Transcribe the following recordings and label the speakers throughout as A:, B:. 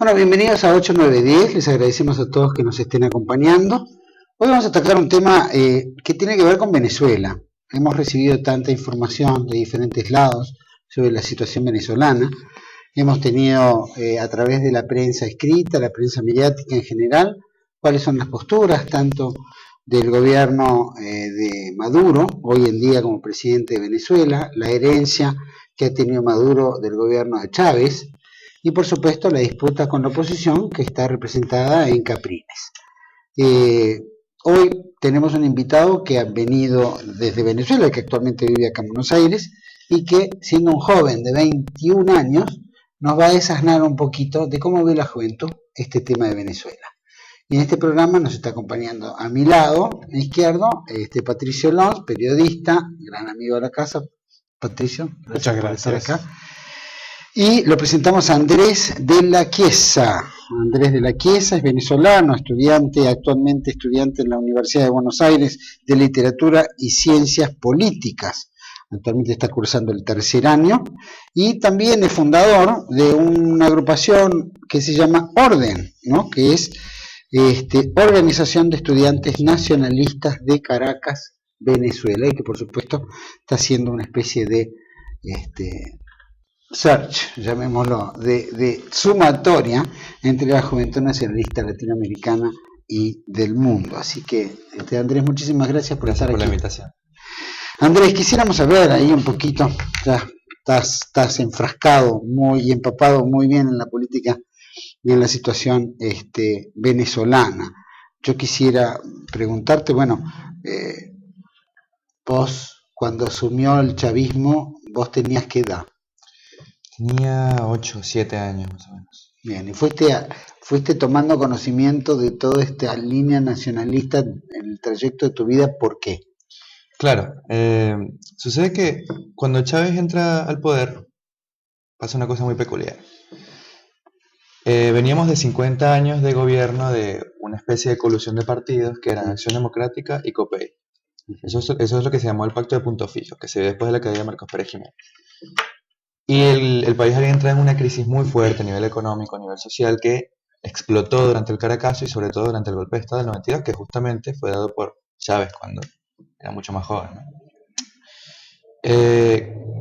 A: Bueno, bienvenidos a 8910, les agradecemos a todos que nos estén acompañando. Hoy vamos a tocar un tema que tiene que ver con Venezuela. Hemos recibido tanta información de diferentes lados sobre la situación venezolana. Hemos tenido a través de la prensa escrita, la prensa mediática en general, cuáles son las posturas tanto del gobierno de Maduro, hoy en día como presidente de Venezuela, la herencia que ha tenido Maduro del gobierno de Chávez, y por supuesto la disputa con la oposición que está representada en Capriles. Hoy tenemos un invitado que ha venido desde Venezuela, que actualmente vive acá en Buenos Aires, y que siendo un joven de 21 años nos va a desasnar un poquito de cómo ve la juventud este tema de Venezuela. Y en este programa nos está acompañando a mi lado, a mi izquierdo, Patricio Lons, periodista, gran amigo de la casa. Patricio,
B: muchas gracias
A: por estar acá. Y lo presentamos a Andrés de la Chiesa. Andrés de la Chiesa es venezolano, actualmente estudiante en la Universidad de Buenos Aires de Literatura y Ciencias Políticas. Actualmente está cursando el tercer año y también es fundador de una agrupación que se llama Orden, ¿no? Que es Organización de Estudiantes Nacionalistas de Caracas, Venezuela, y que por supuesto está haciendo una especie de search, llamémoslo, de sumatoria entre la juventud nacionalista latinoamericana y del mundo. Así que, Andrés, muchísimas gracias por estar aquí.
B: Gracias por la invitación.
A: Andrés, quisiéramos saber ahí un poquito, ya estás enfrascado y empapado muy bien en la política y en la situación venezolana. Yo quisiera preguntarte, bueno, vos cuando asumió el chavismo, vos tenías ¿qué edad?
B: Tenía 8 o 7 años más o menos.
A: Bien, y fuiste tomando conocimiento de toda esta línea nacionalista en el trayecto de tu vida, ¿por qué?
B: Claro, sucede que cuando Chávez entra al poder pasa una cosa muy peculiar. Veníamos de 50 años de gobierno de una especie de colusión de partidos que eran Acción Democrática y COPEI. Eso es lo que se llamó el Pacto de Punto Fijo, que se dio después de la caída de Marcos Pérez Jiménez. Y el país había entrado en una crisis muy fuerte a nivel económico, a nivel social, que explotó durante el Caracazo y sobre todo durante el golpe de Estado del 92, que justamente fue dado por Chávez cuando era mucho más joven, ¿no?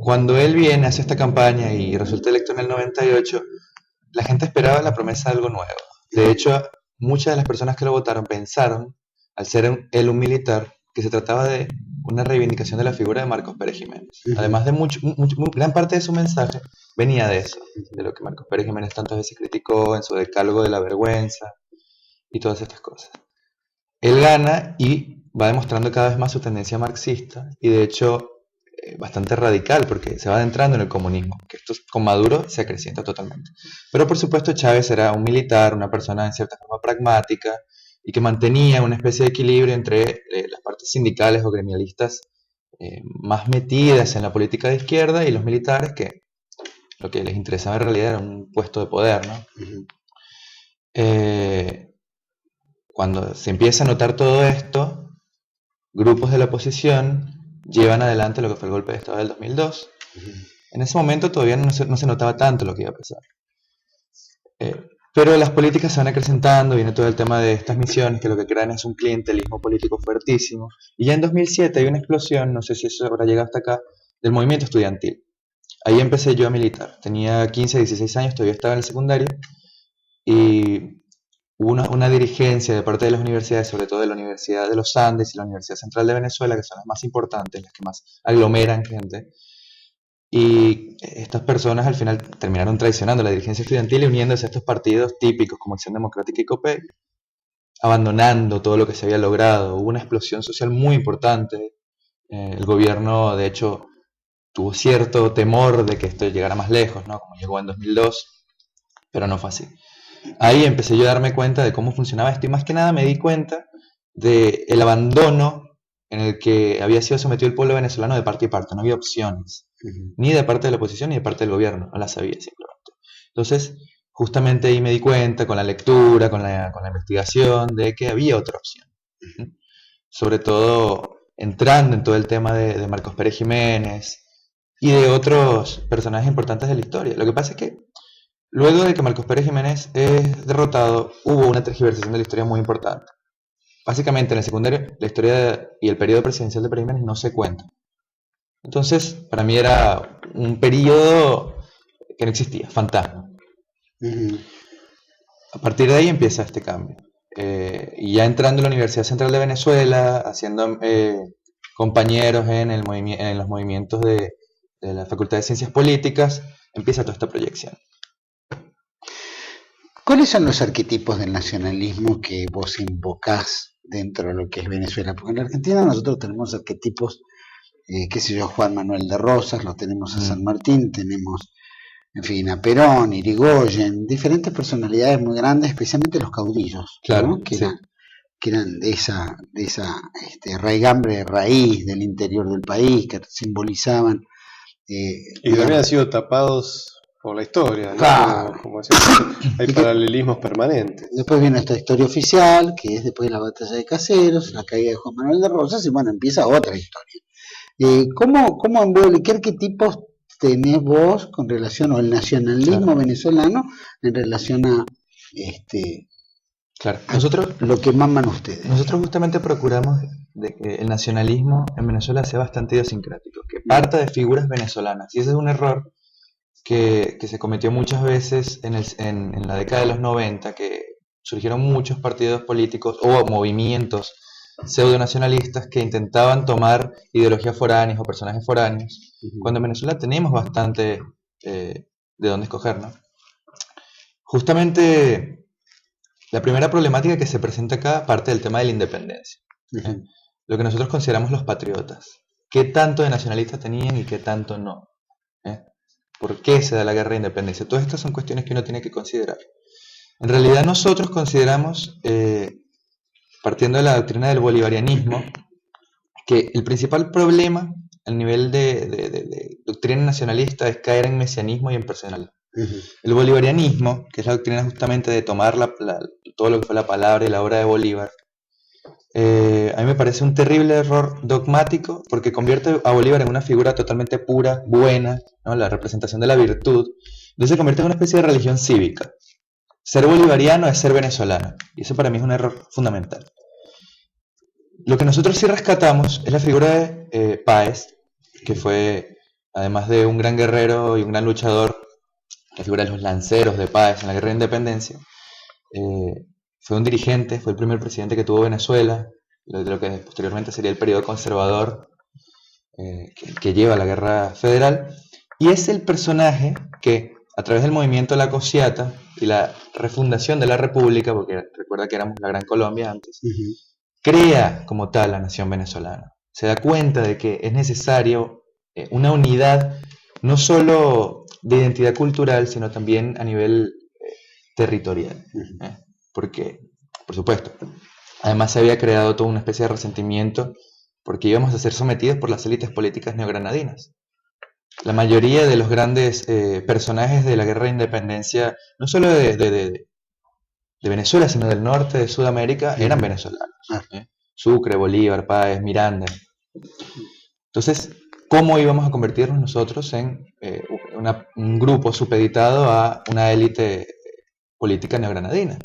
B: Cuando él viene, hace esta campaña y resulta electo en el 98, la gente esperaba la promesa de algo nuevo. De hecho, muchas de las personas que lo votaron pensaron, al ser él un militar, que se trataba de una reivindicación de la figura de Marcos Pérez Jiménez. Además de gran parte de su mensaje venía de eso, de lo que Marcos Pérez Jiménez tantas veces criticó en su decálogo de la vergüenza y todas estas cosas. Él gana y va demostrando cada vez más su tendencia marxista y de hecho bastante radical porque se va adentrando en el comunismo, que esto con Maduro se acrecienta totalmente. Pero por supuesto Chávez era un militar, una persona en cierta forma pragmática, y que mantenía una especie de equilibrio entre las partes sindicales o gremialistas más metidas en la política de izquierda y los militares que lo que les interesaba en realidad era un puesto de poder, ¿no? Cuando se empieza a notar todo esto, grupos de la oposición llevan adelante lo que fue el golpe de Estado del 2002. En ese momento todavía no se notaba tanto lo que iba a pasar. Pero las políticas se van acrecentando, viene todo el tema de estas misiones que lo que crean es un clientelismo político fuertísimo. Y ya en 2007 hay una explosión, no sé si eso habrá llegado hasta acá, del movimiento estudiantil. Ahí empecé yo a militar. Tenía 15, 16 años, todavía estaba en el secundario. Y hubo una dirigencia de parte de las universidades, sobre todo de la Universidad de los Andes y la Universidad Central de Venezuela, que son las más importantes, las que más aglomeran gente. Y estas personas al final terminaron traicionando la dirigencia estudiantil y uniéndose a estos partidos típicos como Acción Democrática y COPEI, abandonando todo lo que se había logrado. Hubo una explosión social muy importante. El gobierno, de hecho, tuvo cierto temor de que esto llegara más lejos, ¿no? Como llegó en 2002, pero no fue así. Ahí empecé yo a darme cuenta de cómo funcionaba esto y más que nada me di cuenta del abandono en el que había sido sometido el pueblo venezolano de parte y parte. No había opciones, ni de parte de la oposición ni de parte del gobierno, no las había simplemente. Entonces, justamente ahí me di cuenta con la lectura, con la investigación, de que había otra opción. Sobre todo entrando en todo el tema de Marcos Pérez Jiménez y de otros personajes importantes de la historia. Lo que pasa es que Luego de que Marcos Pérez Jiménez es derrotado, hubo una tergiversación de la historia muy importante. Básicamente, en el secundario, la historia y el periodo presidencial de Pérez Jiménez no se cuenta. Entonces, para mí era un periodo que no existía, fantasma. A partir de ahí empieza este cambio. Y ya entrando en la Universidad Central de Venezuela, haciendo compañeros en los movimientos de la Facultad de Ciencias Políticas, empieza toda esta proyección.
A: ¿Cuáles son los arquetipos del nacionalismo que vos invocás dentro de lo que es Venezuela? Porque en la Argentina nosotros tenemos arquetipos, qué sé yo, Juan Manuel de Rosas, lo tenemos a San Martín, tenemos, en fin, a Perón, Irigoyen, diferentes personalidades muy grandes, especialmente los caudillos,
B: claro,
A: ¿no? que eran de esa raigambre de raíz del interior del país, que simbolizaban...
C: y también han sido tapados por la historia, ¿no?
A: Claro.
C: Como hay paralelismos permanentes.
A: Después viene esta historia oficial, que es después de la batalla de Caseros, la caída de Juan Manuel de Rosas, y bueno, empieza otra historia. ¿Cómo envuelve, qué arquetipos tenés vos con relación al nacionalismo venezolano en relación a lo que maman ustedes?
B: Nosotros justamente procuramos de que el nacionalismo en Venezuela sea bastante idiosincrático, que parta de figuras venezolanas, y ese es un error que se cometió muchas veces en la década de los 90, que surgieron muchos partidos políticos o movimientos pseudonacionalistas que intentaban tomar ideologías foráneas o personajes foráneos, cuando en Venezuela tenemos bastante de dónde escoger, ¿no? Justamente la primera problemática que se presenta acá parte del tema de la independencia, lo que nosotros consideramos los patriotas. ¿Qué tanto de nacionalistas tenían y qué tanto no? ¿Por qué se da la guerra de independencia? Todas estas son cuestiones que uno tiene que considerar. En realidad nosotros consideramos, partiendo de la doctrina del bolivarianismo, que el principal problema al nivel de doctrina nacionalista es caer en mesianismo y en personalismo. El bolivarianismo, que es la doctrina justamente de tomar todo lo que fue la palabra y la obra de Bolívar, a mí me parece un terrible error dogmático, porque convierte a Bolívar en una figura totalmente pura, buena, ¿no? La representación de la virtud. Entonces se convierte en una especie de religión cívica. Ser bolivariano es ser venezolano, y eso para mí es un error fundamental. Lo que nosotros sí rescatamos es la figura de Páez, que fue, además de un gran guerrero y un gran luchador, la figura de los lanceros de Páez en la guerra de independencia. Fue un dirigente, fue el primer presidente que tuvo Venezuela, de lo que posteriormente sería el periodo conservador que lleva a la guerra federal, y es el personaje que, a través del movimiento de la Cociata y la refundación de la República, porque recuerda que éramos la Gran Colombia antes, crea como tal la nación venezolana. Se da cuenta de que es necesario una unidad, no solo de identidad cultural, sino también a nivel territorial. Porque, por supuesto, además se había creado toda una especie de resentimiento porque íbamos a ser sometidos por las élites políticas neogranadinas. La mayoría de los grandes personajes de la guerra de independencia, no solo de Venezuela, sino del norte de Sudamérica, eran venezolanos. Sucre, Bolívar, Páez, Miranda. Entonces, ¿cómo íbamos a convertirnos nosotros en un grupo supeditado a una élite política neogranadina?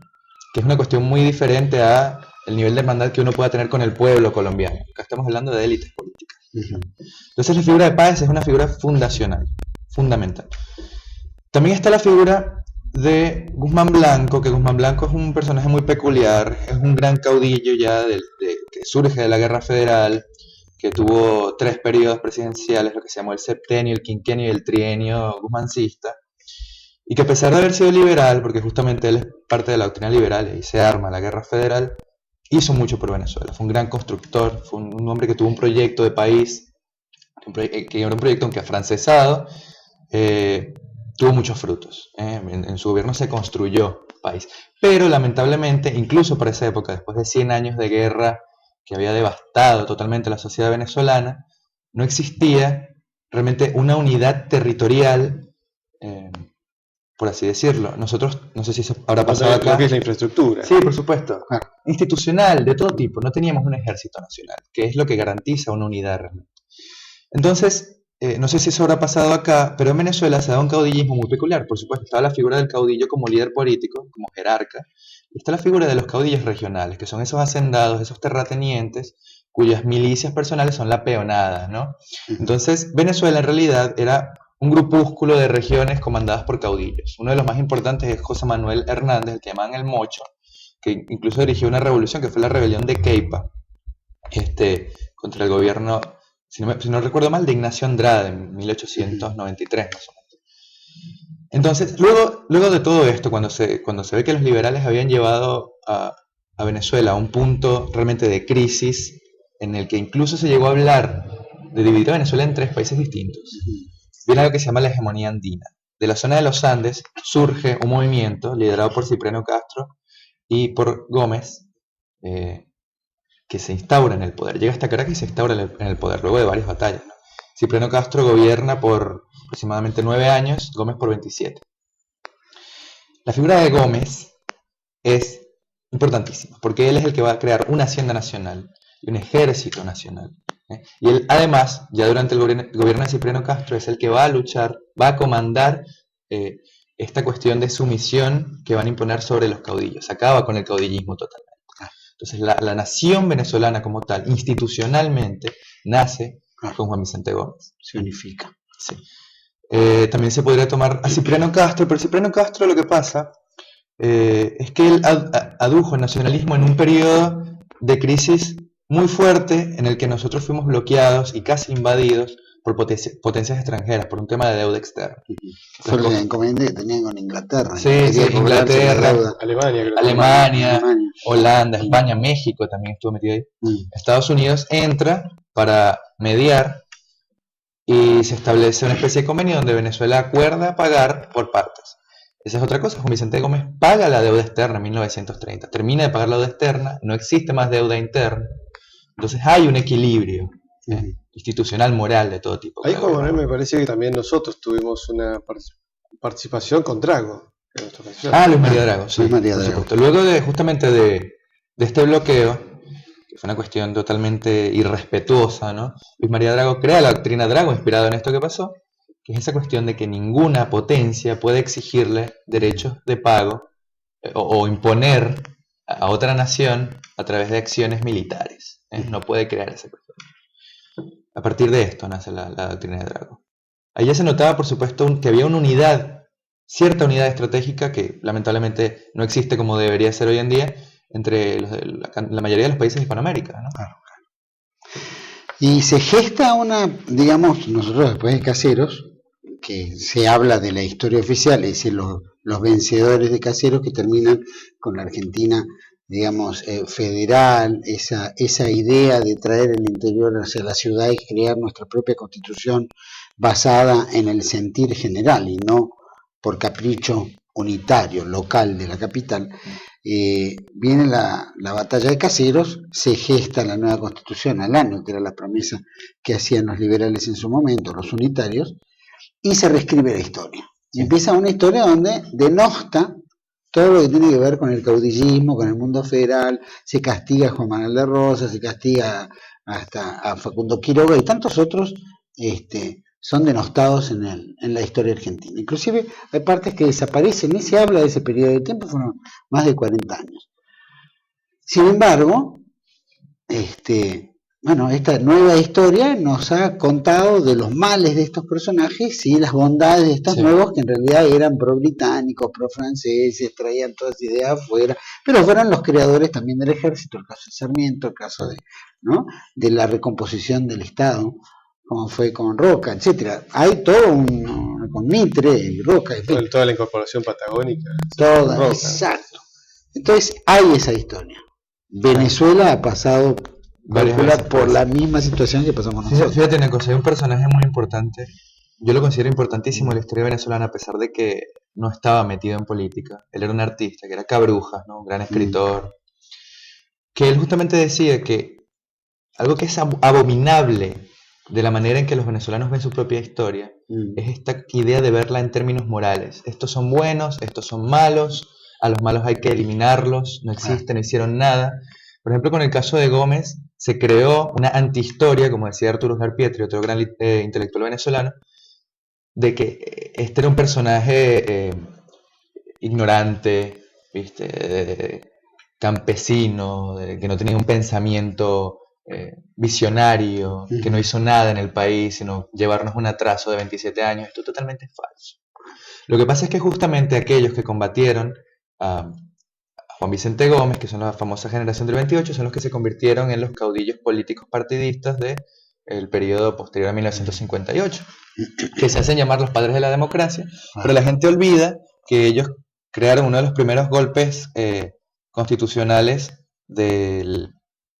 B: Que es una cuestión muy diferente a el nivel de hermandad que uno pueda tener con el pueblo colombiano. Acá estamos hablando de élites políticas. Entonces la figura de Páez es una figura fundacional, fundamental. También está la figura de Guzmán Blanco, que Guzmán Blanco es un personaje muy peculiar, es un gran caudillo ya que surge de la guerra federal, que tuvo 3 periodos presidenciales, lo que se llamó el septenio, el quinquenio y el trienio guzmancista, y que a pesar de haber sido liberal, porque justamente él es parte de la doctrina liberal y se arma la guerra federal, hizo mucho por Venezuela. Fue un gran constructor, fue un hombre que tuvo un proyecto de país, que era un proyecto aunque afrancesado, tuvo muchos frutos. En su gobierno se construyó país. Pero lamentablemente, incluso para esa época, después de 100 años de guerra que había devastado totalmente la sociedad venezolana, no existía realmente una unidad territorial, por así decirlo. Nosotros, no sé si eso habrá pasado acá.
C: Lo que es la infraestructura.
B: Sí, por supuesto. Institucional, de todo tipo. No teníamos un ejército nacional, que es lo que garantiza una unidad realmente. Entonces, no sé si eso habrá pasado acá, pero en Venezuela se da un caudillismo muy peculiar. Por supuesto, estaba la figura del caudillo como líder político, como jerarca, y está la figura de los caudillos regionales, que son esos hacendados, esos terratenientes, cuyas milicias personales son la peonada, ¿no? Entonces, Venezuela en realidad era un grupúsculo de regiones comandadas por caudillos. Uno de los más importantes es José Manuel Hernández, el que llamaban el Mocho, que incluso dirigió una revolución que fue la rebelión de Queipa, contra el gobierno, si no recuerdo mal, de Ignacio Andrade en 1893 más o menos. Entonces, luego de todo esto, cuando se ve que los liberales habían llevado a Venezuela a un punto realmente de crisis, en el que incluso se llegó a hablar de dividir a Venezuela en 3 países distintos, viene algo que se llama la hegemonía andina. De la zona de los Andes surge un movimiento liderado por Cipriano Castro y por Gómez, que se instaura en el poder. Llega hasta Caracas y se instaura en el poder, luego de varias batallas, ¿no? Cipriano Castro gobierna por aproximadamente 9 años, Gómez por 27. La figura de Gómez es importantísima, porque él es el que va a crear una hacienda nacional y un ejército nacional. Y él, además, ya durante el gobierno de Cipriano Castro, es el que va a luchar, va a comandar esta cuestión de sumisión que van a imponer sobre los caudillos. Acaba con el caudillismo totalmente. Entonces, la nación venezolana como tal, institucionalmente, nace con Juan Vicente Gómez.
A: Se unifica.
B: Sí. También se podría tomar a Cipriano Castro, pero Cipriano Castro lo que pasa es que él adujo el nacionalismo en un periodo de crisis muy fuerte en el que nosotros fuimos bloqueados y casi invadidos por potencias extranjeras, por un tema de deuda externa.
A: Fue la encomienda que tenían con Inglaterra.
B: Sí, Inglaterra, Alemania,
A: Alemania,
B: Holanda, España, México también estuvo metido ahí. Estados Unidos entra para mediar y se establece una especie de convenio donde Venezuela acuerda pagar por partes. Esa es otra cosa. Juan Vicente Gómez paga la deuda externa en 1930, termina de pagar la deuda externa, no existe más deuda interna. Entonces hay un equilibrio institucional, moral, de todo tipo.
C: Ahí, Juan Manuel, me parece que también nosotros tuvimos una participación con Drago.
B: Luis María Drago, sí,
A: Luis María
B: por
A: Drago.
B: supuesto. Luego justamente de este bloqueo, que fue una cuestión totalmente irrespetuosa, ¿no? Luis María Drago crea la doctrina Drago, inspirado en esto que pasó, que es esa cuestión de que ninguna potencia puede exigirle derechos de pago o imponer a otra nación a través de acciones militares. No puede crear esa cuestión. A partir de esto nace la doctrina de Drago. Ahí ya se notaba, por supuesto, que había una unidad, cierta unidad estratégica que lamentablemente no existe como debería ser hoy en día entre la mayoría de los países de Hispanoamérica, ¿no?
A: Claro. Y se gesta digamos, nosotros después de Caseros, que se habla de la historia oficial, es decir, los vencedores de Caseros que terminan con la Argentina, digamos, federal, esa idea de traer el interior hacia la ciudad y crear nuestra propia constitución basada en el sentir general y no por capricho unitario, local de la capital. Viene la batalla de Caseros, se gesta la nueva constitución al año, que era la promesa que hacían los liberales en su momento, los unitarios, y se reescribe la historia. Y empieza una historia donde denosta todo lo que tiene que ver con el caudillismo, con el mundo federal, se castiga a Juan Manuel de Rosas, se castiga hasta a Facundo Quiroga y tantos otros son denostados en la historia argentina. Inclusive hay partes que desaparecen, ni se habla de ese periodo de tiempo, fueron más de 40 años. Sin embargo, esta nueva historia nos ha contado de los males de estos personajes y las bondades de estos nuevos que en realidad eran pro-británicos, pro-franceses, traían todas las ideas afuera, pero fueron los creadores también del ejército, el caso de Sarmiento, el caso de la recomposición del Estado, como fue con Roca, etcétera. Hay todo con Mitre y Roca,
C: toda la incorporación patagónica.
A: Toda,
C: Roca.
A: Exacto. Entonces hay esa historia. Venezuela ha pasado por la misma situación que pasamos nosotros.
B: Fíjate una cosa, hay un personaje muy importante, yo lo considero importantísimo en la historia venezolana, a pesar de que no estaba metido en política. Él era un artista, que era Cabrujas, ¿no? Un gran escritor, que él justamente decía que algo que es abominable de la manera en que los venezolanos ven su propia historia es esta idea de verla en términos morales. Estos son buenos, estos son malos, a los malos hay que eliminarlos, no existen, no hicieron nada. Por ejemplo, con el caso de Gómez, se creó una antihistoria, como decía Arturo Uslar Pietri, otro gran intelectual venezolano, de que este era un personaje ignorante, ¿viste? Campesino, que no tenía un pensamiento visionario, que no hizo nada en el país, sino llevarnos un atraso de 27 años. Esto es totalmente falso. Lo que pasa es que justamente aquellos que combatieron a Juan Vicente Gómez, que son la famosa generación del 28, son los que se convirtieron en los caudillos políticos partidistas del periodo posterior a 1958, que se hacen llamar los padres de la democracia, pero la gente olvida que ellos crearon uno de los primeros golpes constitucionales del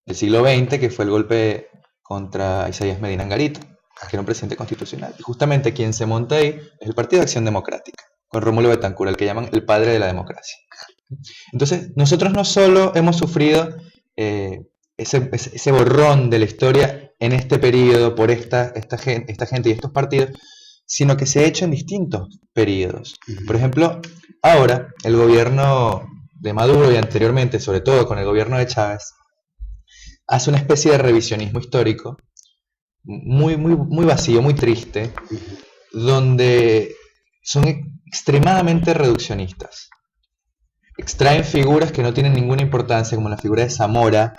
B: siglo XX, que fue el golpe contra Isaías Medina Angarita, que era un presidente constitucional. Y justamente quien se monta ahí es el Partido de Acción Democrática, con Rómulo Betancourt, el que llaman el padre de la democracia. Entonces, nosotros no solo hemos sufrido ese borrón de la historia en este periodo por esta gente y estos partidos, sino que se ha hecho en distintos periodos. Por ejemplo, ahora el gobierno de Maduro y anteriormente, sobre todo con el gobierno de Chávez, hace una especie de revisionismo histórico muy vacío, muy triste, donde son extremadamente reduccionistas. Extraen figuras que no tienen ninguna importancia, como la figura de Zamora,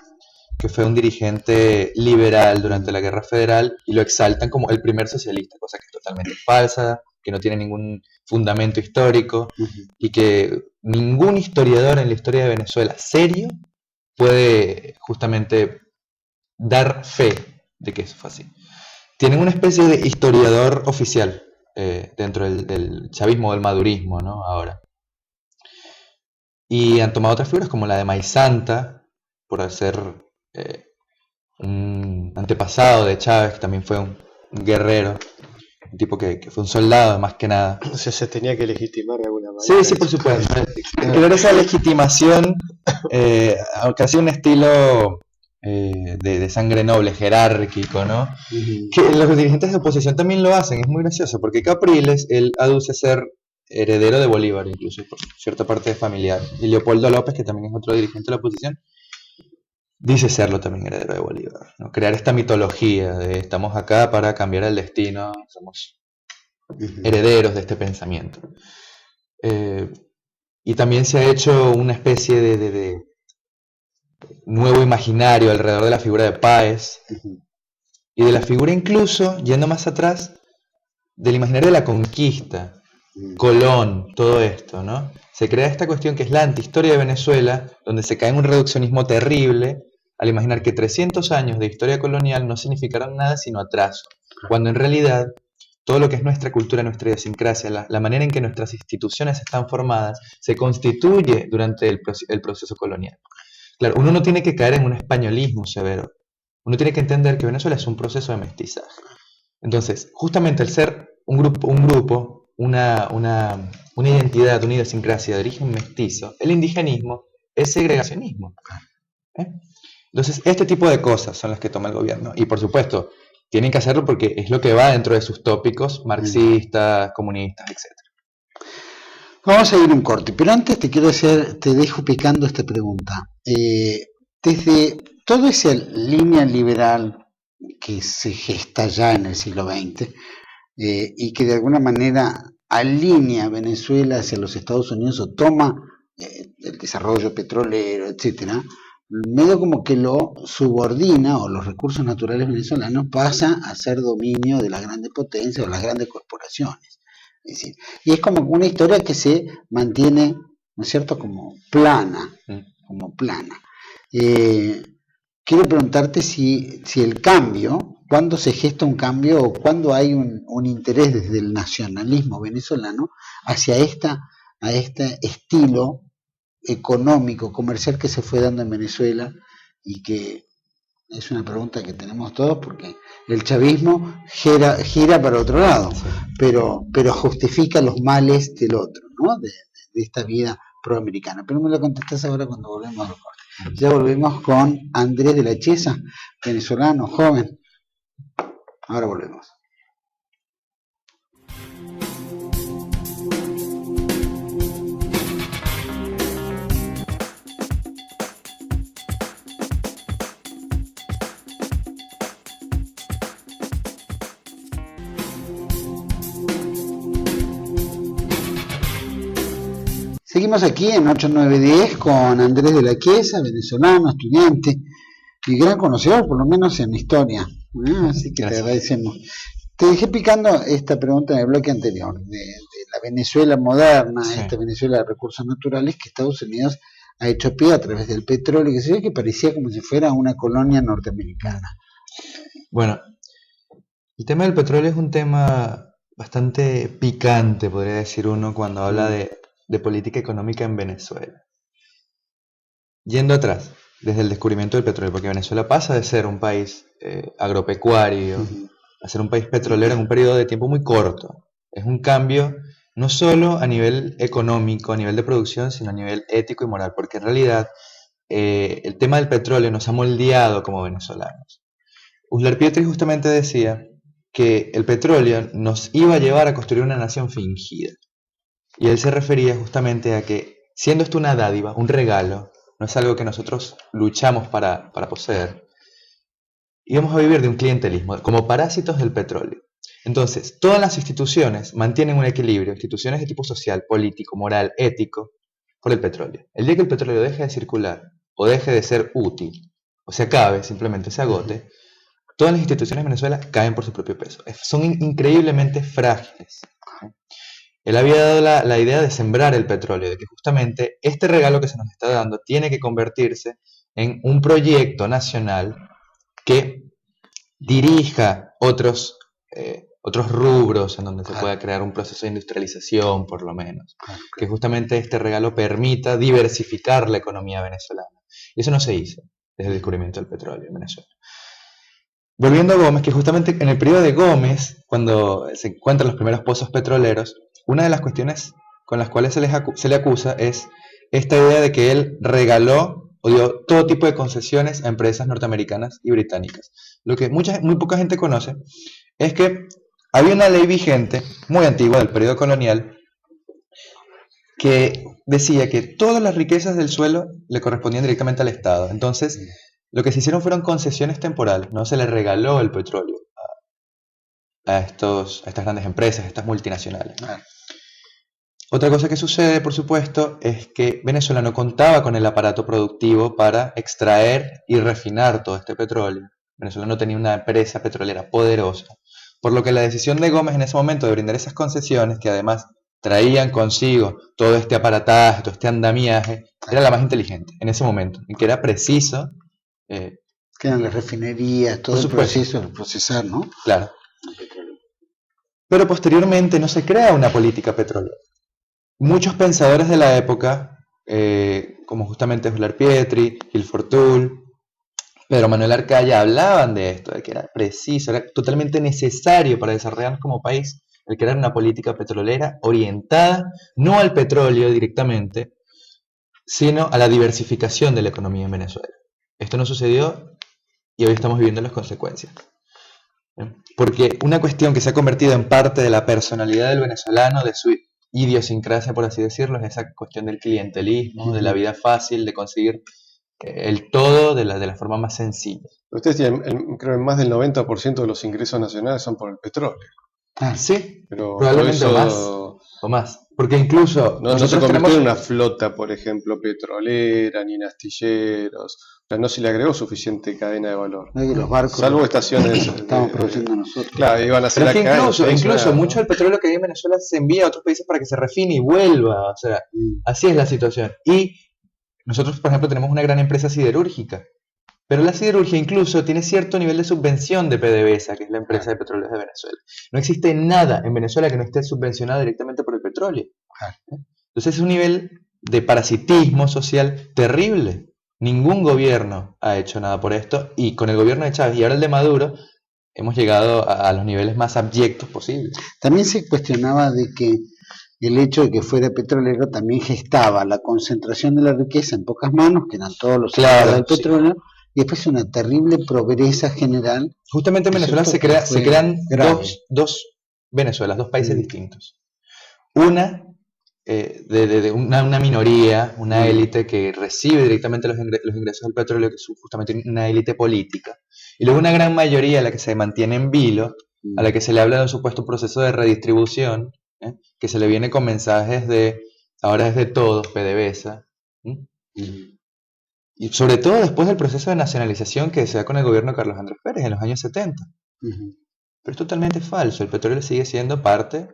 B: que fue un dirigente liberal durante la Guerra Federal, y lo exaltan como el primer socialista, cosa que es totalmente falsa, que no tiene ningún fundamento histórico, y que ningún historiador en la historia de Venezuela serio puede justamente dar fe de que eso fue así. Tienen una especie de historiador oficial dentro del chavismo, del madurismo, ¿no? Ahora. Y han tomado otras figuras como la de Maizanta, por ser un antepasado de Chávez, que también fue un guerrero, un tipo que fue un soldado más que nada.
C: O sea, se tenía que legitimar de alguna manera.
B: Sí, por supuesto. Crear esa legitimación, aunque ha sido un estilo de sangre noble, jerárquico, ¿no? Que los dirigentes de oposición también lo hacen, es muy gracioso, porque Capriles, él aduce ser heredero de Bolívar, incluso por cierta parte familiar, y Leopoldo López, que también es otro dirigente de la oposición, dice serlo también heredero de Bolívar, ¿no? Crear esta mitología de estamos acá para cambiar el destino, somos herederos de este pensamiento. Y también se ha hecho una especie de nuevo imaginario alrededor de la figura de Páez y de la figura, incluso, yendo más atrás, del imaginario de la conquista, Colón, todo esto, ¿no? Se crea esta cuestión que es la antihistoria de Venezuela, donde se cae en un reduccionismo terrible al imaginar que 300 años de historia colonial no significaron nada sino atraso, cuando en realidad todo lo que es nuestra cultura, nuestra idiosincrasia, la manera en que nuestras instituciones están formadas, se constituye durante el proceso colonial. Claro, uno no tiene que caer en un españolismo severo, uno tiene que entender que Venezuela es un proceso de mestizaje. Entonces, justamente al ser un grupo, una identidad, una idiosincrasia de origen mestizo, el indigenismo es segregacionismo. Entonces, este tipo de cosas son las que toma el gobierno. Y por supuesto, tienen que hacerlo porque es lo que va dentro de sus tópicos marxistas, comunistas, etc.
A: Vamos a ir un corte, pero antes te dejo picando esta pregunta. Desde toda esa línea liberal que se gesta ya en el siglo XX, y que de alguna manera alinea a Venezuela hacia los Estados Unidos o toma el desarrollo petrolero, etcétera, medio como que lo subordina, o los recursos naturales venezolanos pasa a ser dominio de las grandes potencias o las grandes corporaciones. Es decir, y es como una historia que se mantiene, ¿no es cierto?, como plana. Quiero preguntarte si el cambio, cuándo se gesta un cambio o cuándo hay un interés desde el nacionalismo venezolano hacia este estilo económico, comercial que se fue dando en Venezuela, y que es una pregunta que tenemos todos porque el chavismo gira para otro lado, pero justifica los males del otro, ¿no? De esta vida proamericana. Pero me lo contestás ahora cuando volvemos al corte. Ya volvemos con Andrés de la Chesa, venezolano, joven. Ahora volvemos. Seguimos aquí en 8910 con Andrés de la Chiesa, venezolano, estudiante y gran conocedor, por lo menos en historia. Así que
B: Gracias.
A: te agradecemos. Te dejé picando esta pregunta en el bloque anterior, de la Venezuela moderna,
B: Sí.
A: esta Venezuela de recursos naturales que Estados Unidos ha hecho pie a través del petróleo, que se ve que parecía como si fuera una colonia norteamericana.
B: Bueno, el tema del petróleo es un tema bastante picante, podría decir uno, cuando habla de política económica en Venezuela. Yendo atrás, desde el descubrimiento del petróleo, porque Venezuela pasa de ser un país agropecuario a ser un país petrolero en un periodo de tiempo muy corto. Es un cambio no solo a nivel económico, a nivel de producción, sino a nivel ético y moral, porque en realidad el tema del petróleo nos ha moldeado como venezolanos. Uslar Pietri justamente decía que el petróleo nos iba a llevar a construir una nación fingida. Y él se refería justamente a que, siendo esto una dádiva, un regalo, no es algo que nosotros luchamos para poseer, íbamos a vivir de un clientelismo, como parásitos del petróleo. Entonces, todas las instituciones mantienen un equilibrio, instituciones de tipo social, político, moral, ético, por el petróleo. El día que el petróleo deje de circular, o deje de ser útil, o se acabe, simplemente se agote, todas las instituciones de Venezuela caen por su propio peso. Son increíblemente frágiles. Él había dado la idea de sembrar el petróleo, de que justamente este regalo que se nos está dando tiene que convertirse en un proyecto nacional que dirija otros rubros en donde se pueda crear un proceso de industrialización, por lo menos. Que justamente este regalo permita diversificar la economía venezolana. Y eso no se hizo desde el descubrimiento del petróleo en Venezuela. Volviendo a Gómez, que justamente en el periodo de Gómez, cuando se encuentran los primeros pozos petroleros, una de las cuestiones con las cuales se le acusa es esta idea de que él regaló o dio todo tipo de concesiones a empresas norteamericanas y británicas. Lo que muy poca gente conoce es que había una ley vigente, muy antigua, del periodo colonial, que decía que todas las riquezas del suelo le correspondían directamente al Estado. Entonces, lo que se hicieron fueron concesiones temporales, no se le regaló el petróleo a estas grandes empresas, a estas multinacionales. Otra cosa que sucede, por supuesto, es que Venezuela no contaba con el aparato productivo para extraer y refinar todo este petróleo. Venezuela no tenía una empresa petrolera poderosa, por lo que la decisión de Gómez en ese momento de brindar esas concesiones, que además traían consigo todo este aparataje, todo este andamiaje, era la más inteligente en ese momento, en que era preciso.
A: Que eran las refinerías, todo el proceso de procesar, ¿no?
B: Claro. Pero posteriormente no se crea una política petrolera. Muchos pensadores de la época, como justamente Uslar Pietri, Gil Fortul, Pedro Manuel Arcaya, hablaban de esto, de que era preciso, era totalmente necesario para desarrollarnos como país el crear una política petrolera orientada no al petróleo directamente, sino a la diversificación de la economía en Venezuela. Esto no sucedió y hoy estamos viviendo las consecuencias. Porque una cuestión que se ha convertido en parte de la personalidad del venezolano, de su idiosincrasia, por así decirlo, es esa cuestión del clientelismo, de la vida fácil, de conseguir el todo de la forma más sencilla.
C: Ustedes tienen, creo que más del 90% de los ingresos nacionales son por el petróleo.
B: Sí,
C: pero
B: probablemente
C: eso
B: o más. Porque incluso
C: no se convirtió en una flota, por ejemplo, petrolera, ni en astilleros. O sea, no se le agregó suficiente cadena de valor.
A: No hay que los barcos,
C: salvo estaciones
A: estamos produciendo nosotros.
C: Claro, iban a hacer
B: pero es que
C: acá.
B: incluso mucho del petróleo que hay en Venezuela se envía a otros países para que se refine y vuelva. O sea, así es la situación. Y nosotros, por ejemplo, tenemos una gran empresa siderúrgica. Pero la siderurgia incluso tiene cierto nivel de subvención de PDVSA, que es la empresa de petróleos de Venezuela. No existe nada en Venezuela que no esté subvencionado directamente por el petróleo. Entonces es un nivel de parasitismo social terrible. Ningún gobierno ha hecho nada por esto, y con el gobierno de Chávez y ahora el de Maduro hemos llegado a los niveles más abyectos posibles.
A: También se cuestionaba de que el hecho de que fuera petrolero también gestaba la concentración de la riqueza en pocas manos, que eran todos los del petróleo, y después una terrible pobreza general.
B: Justamente en Venezuela se crean dos Venezuelas, dos países distintos. Una de una minoría, una élite que recibe directamente los ingresos del petróleo, que es justamente una élite política. Y luego una gran mayoría, la que se mantiene en vilo, a la que se le habla de un supuesto proceso de redistribución, que se le viene con mensajes de ahora es de todos, PDVSA. Y sobre todo después del proceso de nacionalización que se da con el gobierno de Carlos Andrés Pérez en los años 70. Pero es totalmente falso, el petróleo sigue siendo parte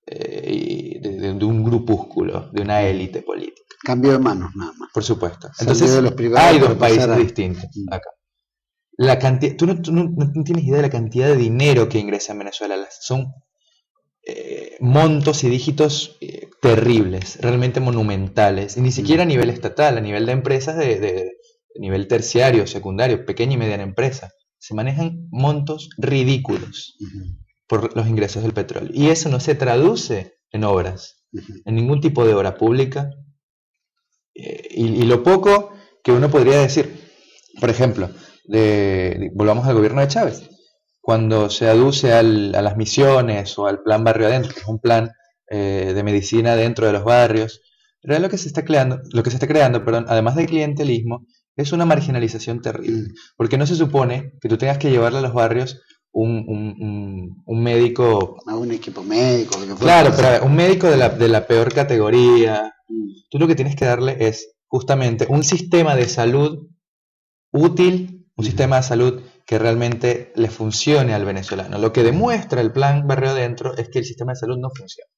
B: de un grupúsculo, de una élite política.
A: Cambio de manos, nada más.
B: Por supuesto.
A: Salió
B: Entonces,
A: de los privados
B: hay dos
A: para pasar
B: países
A: a-
B: distintos acá. La cantidad, tú no tienes idea de la cantidad de dinero que ingresa en Venezuela. Son montos y dígitos terribles, realmente monumentales, y ni siquiera a nivel estatal, a nivel de empresas de nivel terciario, secundario, pequeña y mediana empresa. Se manejan montos ridículos por los ingresos del petróleo. Y eso no se traduce en obras, en ningún tipo de obra pública. Y lo poco que uno podría decir, por ejemplo, volvamos al gobierno de Chávez, cuando se aduce a las misiones o al plan Barrio Adentro, que es un plan de medicina dentro de los barrios, pero lo que se está creando, perdón, además del clientelismo, es una marginalización terrible, porque no se supone que tú tengas que llevarle a los barrios un médico.
A: A un equipo médico, lo que fuera.
B: Claro, pero a ver, un médico de la peor categoría. Tú lo que tienes que darle es justamente un sistema de salud útil, un sistema de salud que realmente le funcione al venezolano. Lo que demuestra el plan Barrio Adentro es que el sistema de salud no funciona.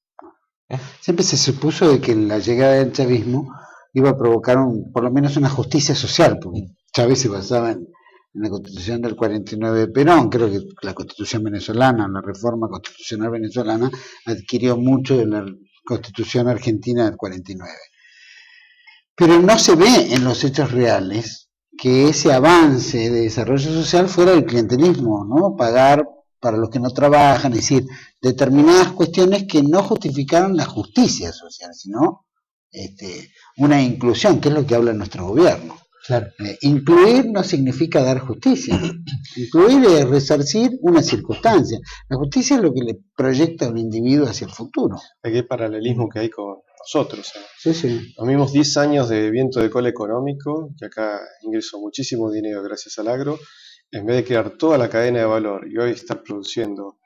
A: Siempre se supuso de que la llegada del chavismo iba a provocar por lo menos una justicia social, porque Chávez se basaba en la Constitución del 49 de Perón. Creo que la Constitución venezolana, la reforma constitucional venezolana, adquirió mucho de la Constitución argentina del 49. Pero no se ve en los hechos reales que ese avance de desarrollo social fuera el clientelismo, ¿no? Pagar para los que no trabajan, es decir, determinadas cuestiones que no justificaron la justicia social, sino una inclusión, que es lo que habla nuestro gobierno.
B: Claro.
A: Incluir no significa dar justicia. Incluir es resarcir una circunstancia. La justicia es lo que le proyecta a un individuo hacia el futuro.
C: Aquí hay paralelismo que hay con nosotros.
A: Sí, sí.
C: Los mismos 10 años de viento de cola económico, que acá ingresó muchísimo dinero gracias al agro, en vez de crear toda la cadena de valor y hoy estar produciendo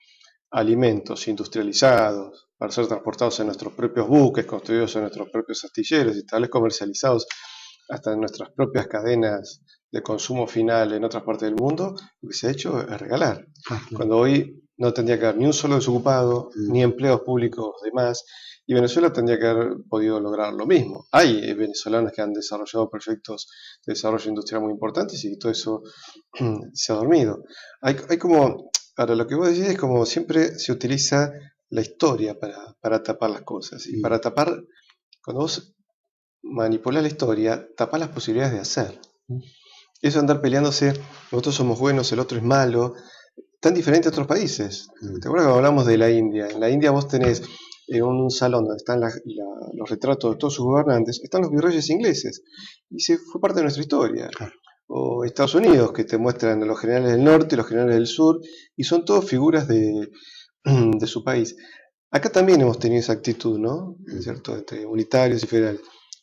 C: alimentos industrializados para ser transportados en nuestros propios buques, construidos en nuestros propios astilleros y tal vez comercializados hasta en nuestras propias cadenas de consumo final en otras partes del mundo, lo que se ha hecho es regalar. Cuando hoy no tendría que haber ni un solo desocupado, ni empleos públicos de más, y Venezuela tendría que haber podido lograr lo mismo. Hay venezolanos que han desarrollado proyectos de desarrollo industrial muy importantes y todo eso se ha dormido. Hay como, ahora lo que vos decís es como siempre se utiliza la historia para tapar las cosas. Y para tapar, cuando vos manipular la historia, tapar las posibilidades de hacer. Eso de andar peleándose, nosotros somos buenos, el otro es malo, tan diferente a otros países. ¿Te acuerdas cuando hablamos de la India? En la India vos tenés en un salón donde están los retratos de todos sus gobernantes, están los virreyes ingleses, y se fue parte de nuestra historia. O Estados Unidos, que te muestran a los generales del norte y los generales del sur, y son todos figuras de su país. Acá también hemos tenido esa actitud, ¿no? ¿Cierto? Entre unitarios y federales.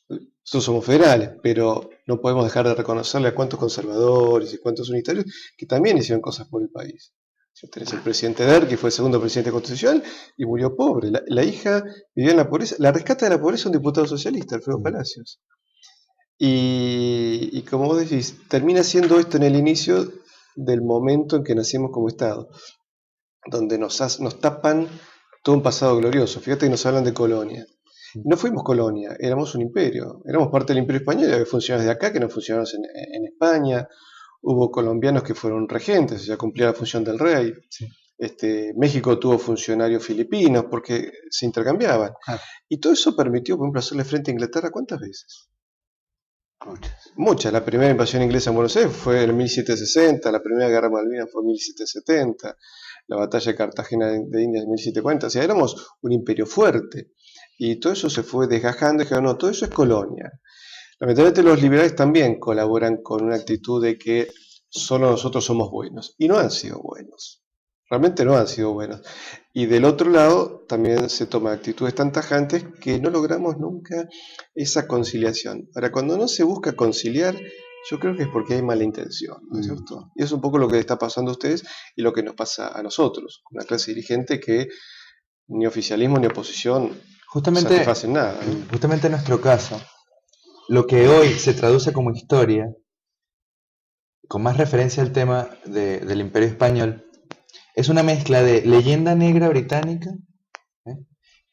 C: Nosotros somos federales, pero no podemos dejar de reconocerle a cuántos conservadores y cuántos unitarios que también hicieron cosas por el país. Tenés el presidente Der, que fue el segundo presidente constitucional y murió pobre. La hija vivía en la pobreza. La rescata de la pobreza un diputado socialista, Alfredo Palacios. Y como vos decís, termina siendo esto en el inicio del momento en que nacimos como Estado, donde nos tapan todo un pasado glorioso. Fíjate que nos hablan de colonia. No fuimos colonia, éramos un imperio. Éramos parte del imperio español, había funcionarios de acá que no funcionaron en España. Hubo colombianos que fueron regentes, o sea, cumplía la función del rey.
B: Sí.
C: México tuvo funcionarios filipinos porque se intercambiaban. Y todo eso permitió, por ejemplo, hacerle frente a Inglaterra ¿cuántas veces? Muchas. La primera invasión inglesa en Buenos Aires fue en 1760, la primera guerra de Malvinas fue en 1770, la batalla de Cartagena de Indias en 1740. O sea, éramos un imperio fuerte. Y todo eso se fue desgajando y dijeron, no, todo eso es colonia. Lamentablemente los liberales también colaboran con una actitud de que solo nosotros somos buenos. Y no han sido buenos. Realmente no han sido buenos. Y del otro lado también se toman actitudes tan tajantes que no logramos nunca esa conciliación. Ahora, cuando no se busca conciliar, yo creo que es porque hay mala intención, ¿no es cierto? Y es un poco lo que le está pasando a ustedes y lo que nos pasa a nosotros. Una clase dirigente que ni oficialismo ni oposición
B: Justamente,
C: satisfacen nada.
B: justamente en nuestro caso, lo que hoy se traduce como historia, con más referencia al tema del Imperio Español, es una mezcla de leyenda negra británica, ¿eh?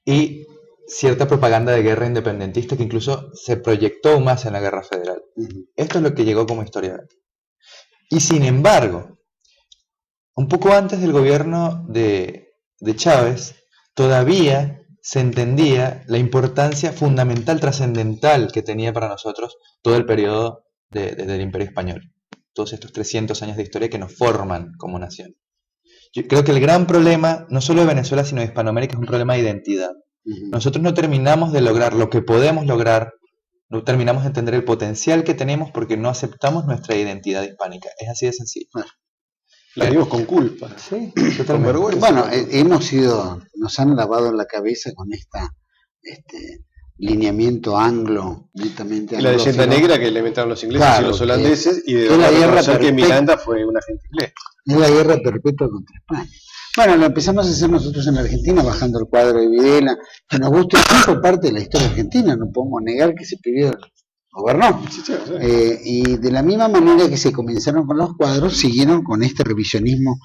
B: Y cierta propaganda de guerra independentista que incluso se proyectó más en la Guerra Federal. Esto es lo que llegó como historia. Y sin embargo, un poco antes del gobierno de Chávez, todavía se entendía la importancia fundamental, trascendental que tenía para nosotros todo el periodo del Imperio Español. Todos estos 300 años de historia que nos forman como nación. Yo creo que el gran problema, no solo de Venezuela, sino de Hispanoamérica, es un problema de identidad. Nosotros no terminamos de lograr lo que podemos lograr, no terminamos de entender el potencial que tenemos porque no aceptamos nuestra identidad hispánica. Es así de sencillo.
C: La vimos con culpa.
B: Sí,
C: con
B: totalmente.
C: vergüenza.
A: Bueno, nos han lavado la cabeza con este lineamiento anglo, netamente
C: Y la leyenda
A: anglófilo.
C: negra que le inventaron los ingleses
A: Claro,
C: y los holandeses, y de
A: es la
C: verdad
A: guerra
C: reconocer que
A: perfecta.
C: Miranda fue un agente inglés.
A: Es la guerra perpetua contra España. Bueno, lo empezamos a hacer nosotros en la Argentina, bajando el cuadro de Videla, que nos gusta fue parte de la historia argentina, no podemos negar que ese periodo gobernó.
C: Sí.
A: Y de la misma manera que se comenzaron con los cuadros, siguieron con este revisionismo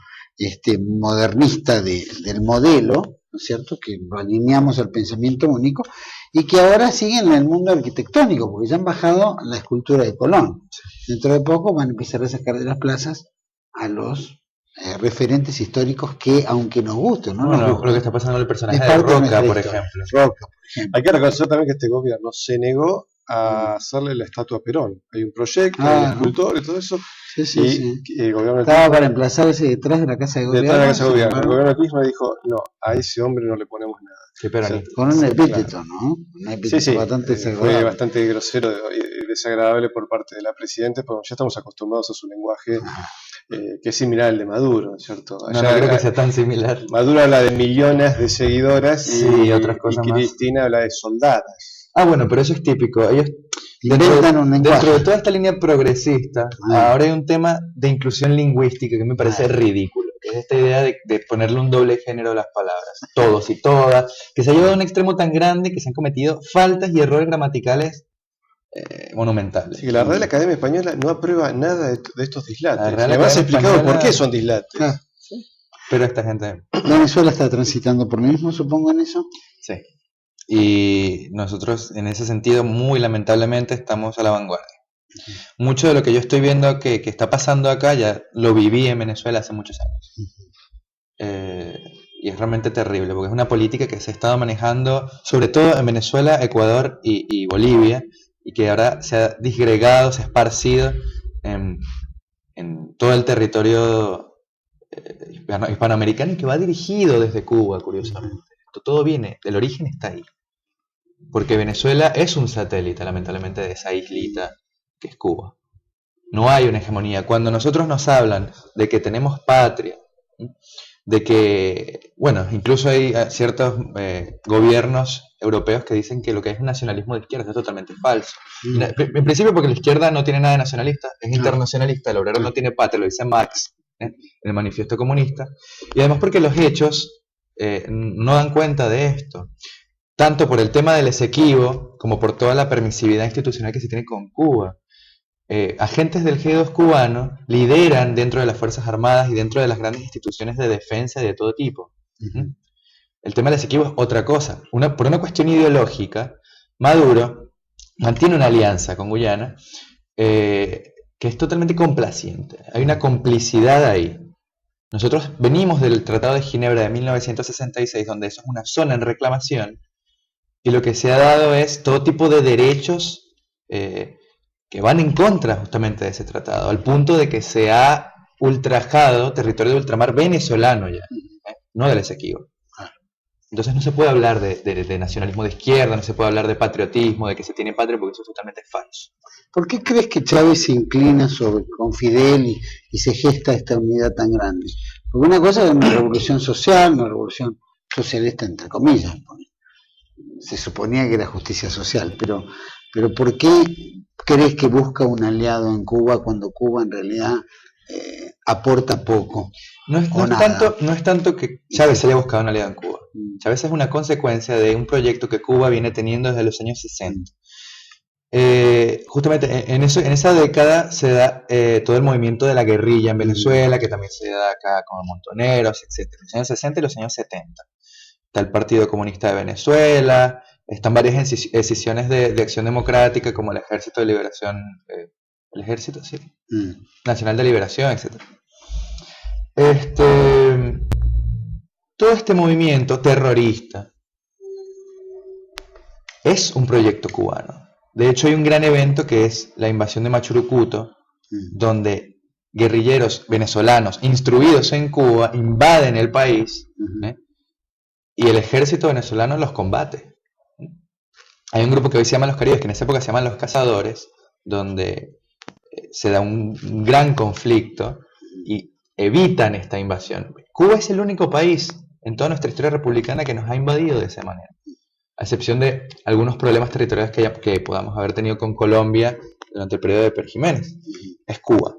A: modernista del modelo, ¿no es cierto?, que lo alineamos al pensamiento único, y que ahora siguen en el mundo arquitectónico, porque ya han bajado la escultura de Colón. Dentro de poco van a empezar a sacar de las plazas a los referentes históricos que, aunque nos gusten, ¿no?
B: Bueno,
A: nos gusten,
B: lo que está pasando con el personaje
A: es
B: de
A: parte de
B: Roca,
A: nuestra
B: por
A: historia.
B: ejemplo.
A: Roca, por ejemplo.
C: Hay que reconocer también que este gobierno se negó a hacerle la estatua a Perón. Hay un proyecto, hay un escultor y todo eso.
A: Sí, sí,
C: y
A: sí.
C: el gobierno
A: Estaba para emplazarse detrás de la Casa de Gobierno.
C: detrás de la Casa de
A: sin
C: Gobierno. El
A: embargo,
C: gobierno de Kirchner dijo, no, a ese hombre no le ponemos nada.
B: Qué peronista.
C: O sea,
A: con un epíteto,
C: claro.
A: ¿no? Un epíteto
C: Sí,
A: bastante
C: fue
A: desagradable.
C: bastante grosero y desagradable por parte de la presidenta, pero ya estamos acostumbrados a su lenguaje que es similar al de Maduro, ¿cierto?
B: No creo que sea tan similar.
C: Maduro habla de millones de seguidoras
B: Sí, otras cosas
C: y
B: más.
C: Cristina habla de soldadas.
B: Ah, bueno, pero eso es típico. Ellos
A: Inventan un lenguaje.
B: dentro de toda esta línea progresista, ahora hay un tema de inclusión lingüística que me parece ridículo, que es esta idea de ponerle un doble género a las palabras, todos y todas, que se ha llevado a un extremo tan grande que se han cometido faltas y errores gramaticales monumentales.
C: Así que la Real Academia Española no aprueba nada de estos dislates.
B: La Real
C: Además
B: Academia
C: explicado
B: Española-
C: por qué son dislates.
A: Claro.
B: Pero esta gente,
A: Venezuela está transitando por lo mismo, supongo, en eso.
B: sí. Y nosotros en ese sentido, muy lamentablemente, estamos a la vanguardia. Mucho de lo que yo estoy viendo que está pasando acá, ya lo viví en Venezuela hace muchos años. Y es realmente terrible, porque es una política que se ha estado manejando, sobre todo en Venezuela, Ecuador y Bolivia, y que ahora se ha disgregado, se ha esparcido en todo el territorio hispanoamericano y que va dirigido desde Cuba, curiosamente. Todo viene, el origen está ahí. Porque Venezuela es un satélite, lamentablemente, de esa islita que es Cuba. No hay una hegemonía. Cuando nosotros nos hablan de que tenemos patria, de que, bueno, incluso hay ciertos gobiernos europeos que dicen que lo que es un nacionalismo de izquierda es totalmente falso. En principio porque la izquierda no tiene nada de nacionalista, es internacionalista, el obrero no tiene patria, lo dice Marx en el Manifiesto Comunista, y además porque los hechos no dan cuenta de esto, tanto por el tema del Esequibo como por toda la permisividad institucional que se tiene con Cuba. Agentes del G2 cubano lideran dentro de las Fuerzas Armadas y dentro de las grandes instituciones de defensa de todo tipo. El tema del Esequibo es otra cosa. Por una cuestión ideológica, Maduro mantiene una alianza con Guyana que es totalmente complaciente. Hay una complicidad ahí. Nosotros venimos del Tratado de Ginebra de 1966, donde eso es una zona en reclamación, y lo que se ha dado es todo tipo de derechos que van en contra justamente de ese tratado, al punto de que se ha ultrajado territorio de ultramar venezolano ya, no del Esequibo. Entonces no se puede hablar de nacionalismo de izquierda, no se puede hablar de patriotismo, de que se tiene patria, porque eso es totalmente falso.
A: ¿Por qué crees que Chávez se inclina con Fidel y se gesta esta unidad tan grande? Porque una cosa es una revolución social, una revolución socialista entre comillas, se suponía que era justicia social, pero ¿por qué crees que busca un aliado en Cuba cuando Cuba en realidad aporta poco? o nada.
B: No es tanto que Chávez haya buscado una aliado en Cuba. Chávez es una consecuencia de un proyecto que Cuba viene teniendo desde los años 60. Justamente en esa década se da todo el movimiento de la guerrilla en Venezuela, que también se da acá con Montoneros, etc. Los años 60 y los años 70. Está el Partido Comunista de Venezuela, están varias escisiones de acción democrática como el Ejército de Liberación, el Ejército, sí, Nacional de Liberación, etc. Todo este movimiento terrorista es un proyecto cubano. De hecho, hay un gran evento que es la invasión de Machurucuto, donde guerrilleros venezolanos instruidos en Cuba invaden el país, y el ejército venezolano los combate. Hay un grupo que hoy se llama Los Caribes, que en esa época se llaman Los Cazadores, donde se da un gran conflicto y evitan esta invasión. Cuba es el único país en toda nuestra historia republicana que nos ha invadido de esa manera, a excepción de algunos problemas territoriales que podamos haber tenido con Colombia durante el periodo de Pérez Jiménez. Es Cuba.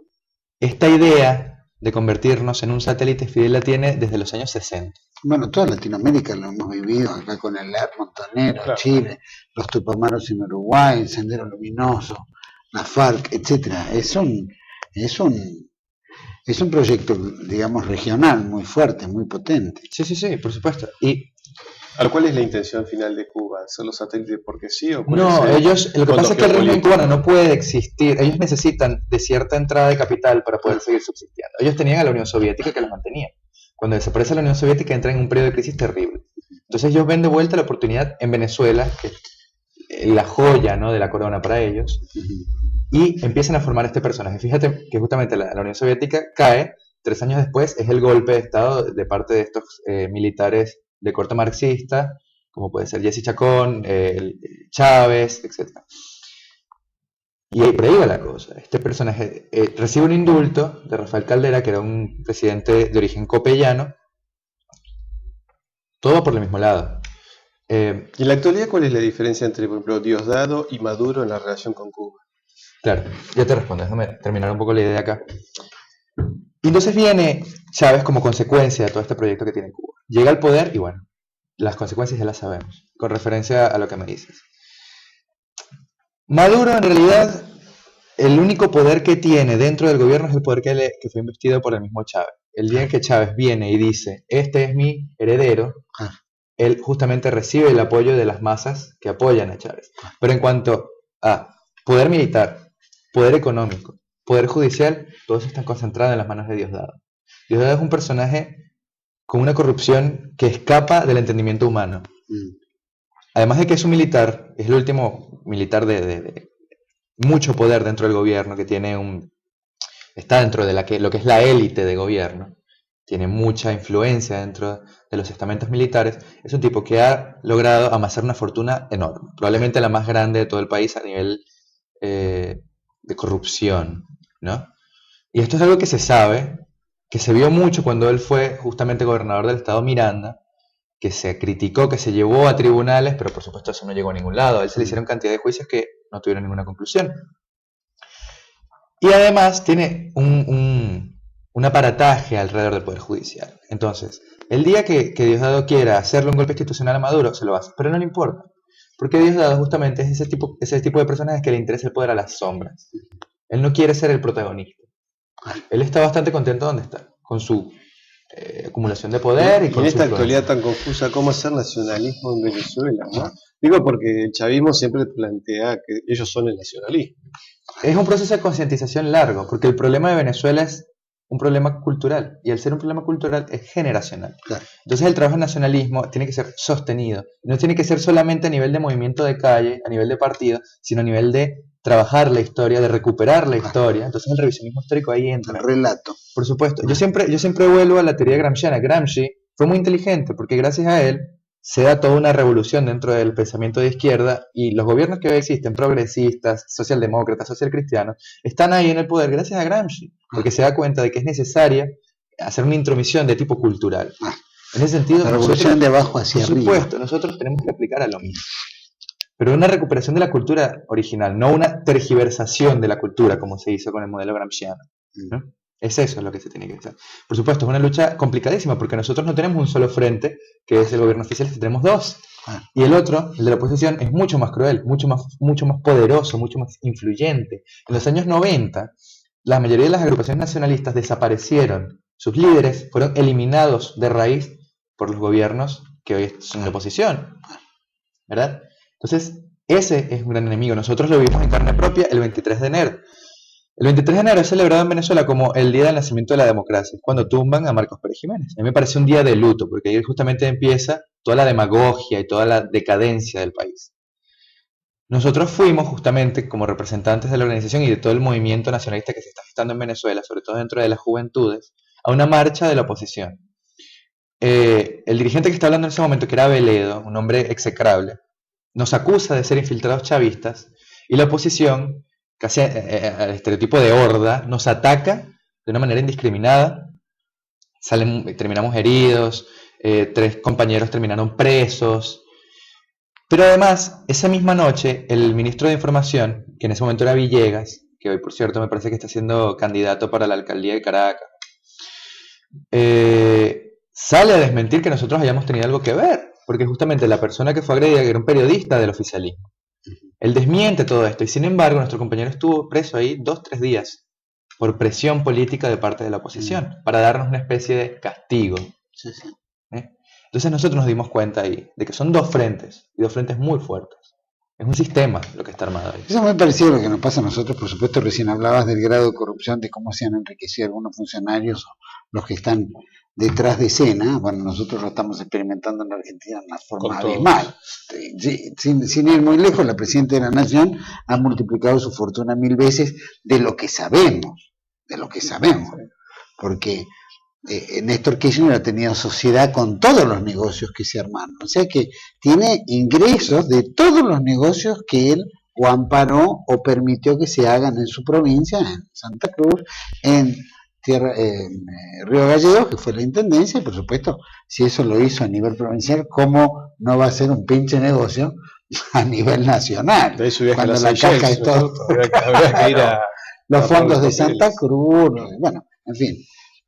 B: Esta idea de convertirnos en un satélite Fidel la tiene desde los años 60.
A: Bueno, toda Latinoamérica lo hemos vivido, acá con el Montonero, claro. Chile, los Tupamaros en Uruguay, el Sendero Luminoso, la FARC, etcétera. Es un proyecto, digamos, regional muy fuerte, muy potente.
B: Sí, por supuesto.
C: ¿Cuál es la intención final de Cuba? ¿Ser los satélites porque sí o
B: no? Lo que pasa es que el régimen cubano no puede existir. Ellos necesitan de cierta entrada de capital para poder seguir subsistiendo. Ellos tenían a la Unión Soviética que los mantenía. Cuando desaparece la Unión Soviética entran en un periodo de crisis terrible. Entonces ellos ven de vuelta la oportunidad en Venezuela, que es la joya, ¿no?, de la corona para ellos, y empiezan a formar este personaje. Fíjate que justamente la Unión Soviética cae, 3 años después es el golpe de Estado de parte de estos militares de corte marxista, como puede ser Jesse Chacón, Chávez, etc. Y por ahí va la cosa. Este personaje recibe un indulto de Rafael Caldera, que era un presidente de origen copellano. Todo va por el mismo lado.
C: ¿Y en la actualidad cuál es la diferencia entre, por ejemplo, Diosdado y Maduro en la relación con Cuba?
B: Claro, ya te respondo. Déjame terminar un poco la idea acá. Y entonces viene Chávez como consecuencia de todo este proyecto que tiene Cuba. Llega al poder y bueno, las consecuencias ya las sabemos, con referencia a lo que me dices. Maduro, en realidad, el único poder que tiene dentro del gobierno es el poder que fue investido por el mismo Chávez. El día en que Chávez viene y dice, este es mi heredero, él justamente recibe el apoyo de las masas que apoyan a Chávez. Pero en cuanto a poder militar, poder económico, poder judicial, todos están concentrados en las manos de Diosdado. Diosdado es un personaje con una corrupción que escapa del entendimiento humano. Además de que es un militar, es el último militar de mucho poder dentro del gobierno, que está dentro de lo que es la élite de gobierno, tiene mucha influencia dentro de los estamentos militares. Es un tipo que ha logrado amasar una fortuna enorme, probablemente la más grande de todo el país a nivel de corrupción, ¿no? Y esto es algo que se sabe, que se vio mucho cuando él fue justamente gobernador del estado Miranda, que se criticó, que se llevó a tribunales, pero por supuesto eso no llegó a ningún lado. A él se le hicieron cantidad de juicios que no tuvieron ninguna conclusión. Y además tiene un aparataje alrededor del Poder Judicial. Entonces, el día que Diosdado quiera hacerle un golpe institucional a Maduro, se lo hace, pero no le importa. Porque Diosdado justamente es ese tipo de personajes que le interesa el poder a las sombras. Él no quiere ser el protagonista. Él está bastante contento donde está, con su acumulación de poder y con
C: en esta
B: su
C: actualidad tan confusa, ¿cómo hacer nacionalismo en Venezuela, no? Digo porque el chavismo siempre plantea que ellos son el nacionalismo.
B: Es un proceso de concientización largo, porque el problema de Venezuela es un problema cultural, y al ser un problema cultural es generacional.
A: Claro.
B: Entonces el trabajo en nacionalismo tiene que ser sostenido, no tiene que ser solamente a nivel de movimiento de calle, a nivel de partido, sino a nivel de trabajar la historia, de recuperar la historia. Entonces el revisionismo histórico ahí entra.
A: El relato.
B: Por supuesto. Yo siempre vuelvo a la teoría gramsciana. Gramsci fue muy inteligente porque gracias a él se da toda una revolución dentro del pensamiento de izquierda, y los gobiernos que hoy existen, progresistas, socialdemócratas, socialcristianos, están ahí en el poder gracias a Gramsci, porque se da cuenta de que es necesaria hacer una intromisión de tipo cultural. En ese sentido,
A: la revolución de abajo hacia arriba.
B: Por supuesto, nosotros tenemos que aplicar a lo mismo. Pero una recuperación de la cultura original, no una tergiversación de la cultura como se hizo con el modelo gramsciano, ¿no? Es eso lo que se tiene que hacer. Por supuesto, es una lucha complicadísima porque nosotros no tenemos un solo frente, que es el gobierno oficial, tenemos dos. Y el otro, el de la oposición, es mucho más cruel, mucho más poderoso, mucho más influyente. En los años 90, la mayoría de las agrupaciones nacionalistas desaparecieron. Sus líderes fueron eliminados de raíz por los gobiernos que hoy son de oposición, ¿verdad? Entonces, ese es un gran enemigo. Nosotros lo vimos en carne propia el 23 de enero. El 23 de enero es celebrado en Venezuela como el día del nacimiento de la democracia, es cuando tumban a Marcos Pérez Jiménez. A mí me parece un día de luto, porque ahí justamente empieza toda la demagogia y toda la decadencia del país. Nosotros fuimos justamente como representantes de la organización y de todo el movimiento nacionalista que se está gestando en Venezuela, sobre todo dentro de las juventudes, a una marcha de la oposición. El dirigente que está hablando en ese momento, que era Veledo, un hombre execrable, nos acusa de ser infiltrados chavistas y la oposición, casi al estereotipo de horda, nos ataca de una manera indiscriminada. Terminamos heridos, 3 compañeros terminaron presos. Pero además, esa misma noche, el ministro de Información, que en ese momento era Villegas, que hoy por cierto me parece que está siendo candidato para la alcaldía de Caracas, sale a desmentir que nosotros hayamos tenido algo que ver, porque justamente la persona que fue agredida era un periodista del oficialismo. Él desmiente todo esto y sin embargo nuestro compañero estuvo preso ahí 2-3 días por presión política de parte de la oposición para darnos una especie de castigo.
A: Sí, sí.
B: Entonces nosotros nos dimos cuenta ahí de que son 2 frentes y 2 frentes muy fuertes. Es un sistema lo que está armado ahí.
A: Eso es muy parecido a lo que nos pasa a nosotros. Por supuesto, recién hablabas del grado de corrupción, de cómo se han enriquecido algunos funcionarios o los que están detrás de escena. Bueno, nosotros lo estamos experimentando en Argentina de una forma abismal. Sin ir muy lejos, la Presidenta de la Nación ha multiplicado su fortuna 1000 veces de lo que sabemos, porque Néstor Kirchner ha tenido sociedad con todos los negocios que se armaron, o sea que tiene ingresos de todos los negocios que él o amparó o permitió que se hagan en su provincia, en Santa Cruz, en Río Gallegos, que fue la intendencia, y por supuesto, si eso lo hizo a nivel provincial, ¿cómo no va a ser un pinche negocio a nivel nacional? Cuando la caja es todo, los fondos de Santa Cruz, bueno, en fin.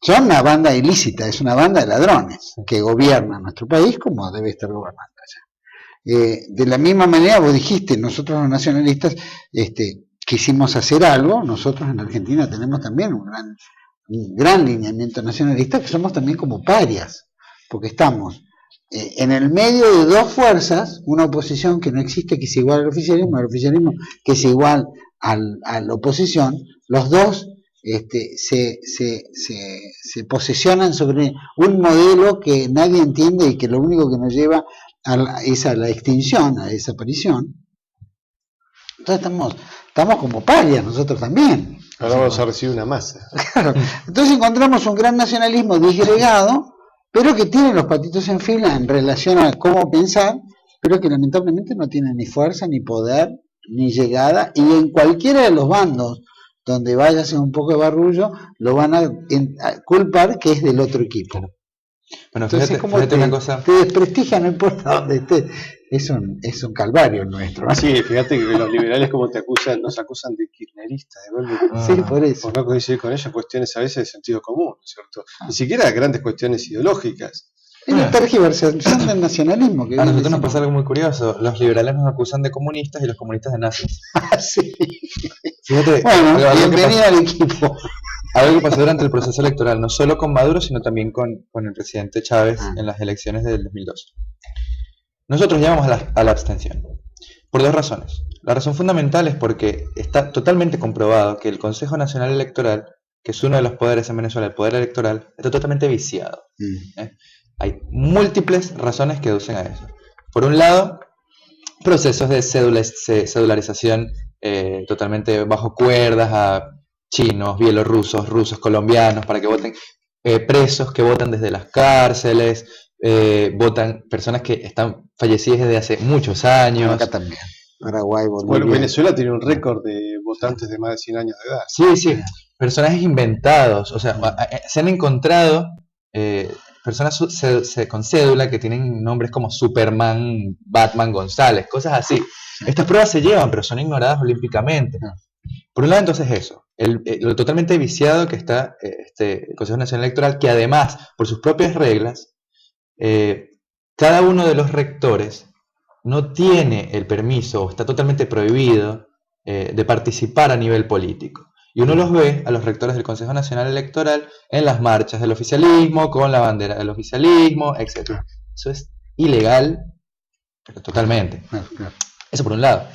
A: Son una banda ilícita, es una banda de ladrones que gobierna nuestro país como debe estar gobernando allá. De la misma manera vos dijiste, nosotros los nacionalistas quisimos hacer algo, nosotros en Argentina tenemos también un gran lineamiento nacionalista, que somos también como parias, porque estamos en el medio de 2 fuerzas, una oposición que no existe, que es igual al oficialismo, el oficialismo que es igual a la oposición, los dos se posesionan sobre un modelo que nadie entiende y que lo único que nos lleva es a la extinción, a la desaparición. Entonces estamos como parias nosotros también.
C: Ahora vamos a recibir una masa.
A: Claro. Entonces encontramos un gran nacionalismo disgregado, pero que tiene los patitos en fila en relación a cómo pensar, pero que lamentablemente no tiene ni fuerza, ni poder, ni llegada, y en cualquiera de los bandos donde vaya a hacer un poco de barullo, lo van a culpar que es del otro equipo.
B: Bueno,
A: entonces,
B: fíjate una cosa.
A: Te desprestigia, no importa dónde estés. Es un calvario el nuestro, ¿no?
C: Sí, fíjate que los liberales como nos acusan de kirchneristas, de golpe.
A: Sí, por eso.
C: Por no coincidir con ellos, cuestiones a veces de sentido común, ¿no es cierto? Ni siquiera grandes cuestiones ideológicas.
A: Es la tergiversación del nacionalismo.
B: A nosotros nos pasa algo muy curioso. Los liberales nos acusan de comunistas y los comunistas de nazis.
A: Sí.
B: Fíjate,
A: bueno, bienvenido al equipo.
B: Algo que pasó durante el proceso electoral, no solo con Maduro, sino también con el presidente Chávez en las elecciones del 2002. Nosotros llamamos a la abstención por 2 razones. La razón fundamental es porque está totalmente comprobado que el Consejo Nacional Electoral, que es uno de los poderes en Venezuela, el poder electoral, está totalmente viciado. Hay múltiples razones que aducen a eso. Por un lado, procesos de cedularización totalmente bajo cuerdas a chinos, bielorrusos, rusos, colombianos, para que voten, presos que votan desde las cárceles, votan personas que están fallecidas desde hace muchos años.
A: Acá también. Paraguay, Bolivia.
C: Bueno, Venezuela tiene un récord de votantes de más de 100 años de edad.
B: Sí, personajes inventados, o sea, se han encontrado personas con cédula que tienen nombres como Superman, Batman González, cosas así. Estas pruebas se llevan, pero son ignoradas olímpicamente. Por un lado, entonces eso, lo totalmente viciado que está el Consejo Nacional Electoral, que además, por sus propias reglas, cada uno de los rectores no tiene el permiso, o está totalmente prohibido de participar a nivel político. Y uno los ve a los rectores del Consejo Nacional Electoral en las marchas del oficialismo, con la bandera del oficialismo, etc. Eso es ilegal, pero totalmente.
A: Claro.
B: Eso por un lado.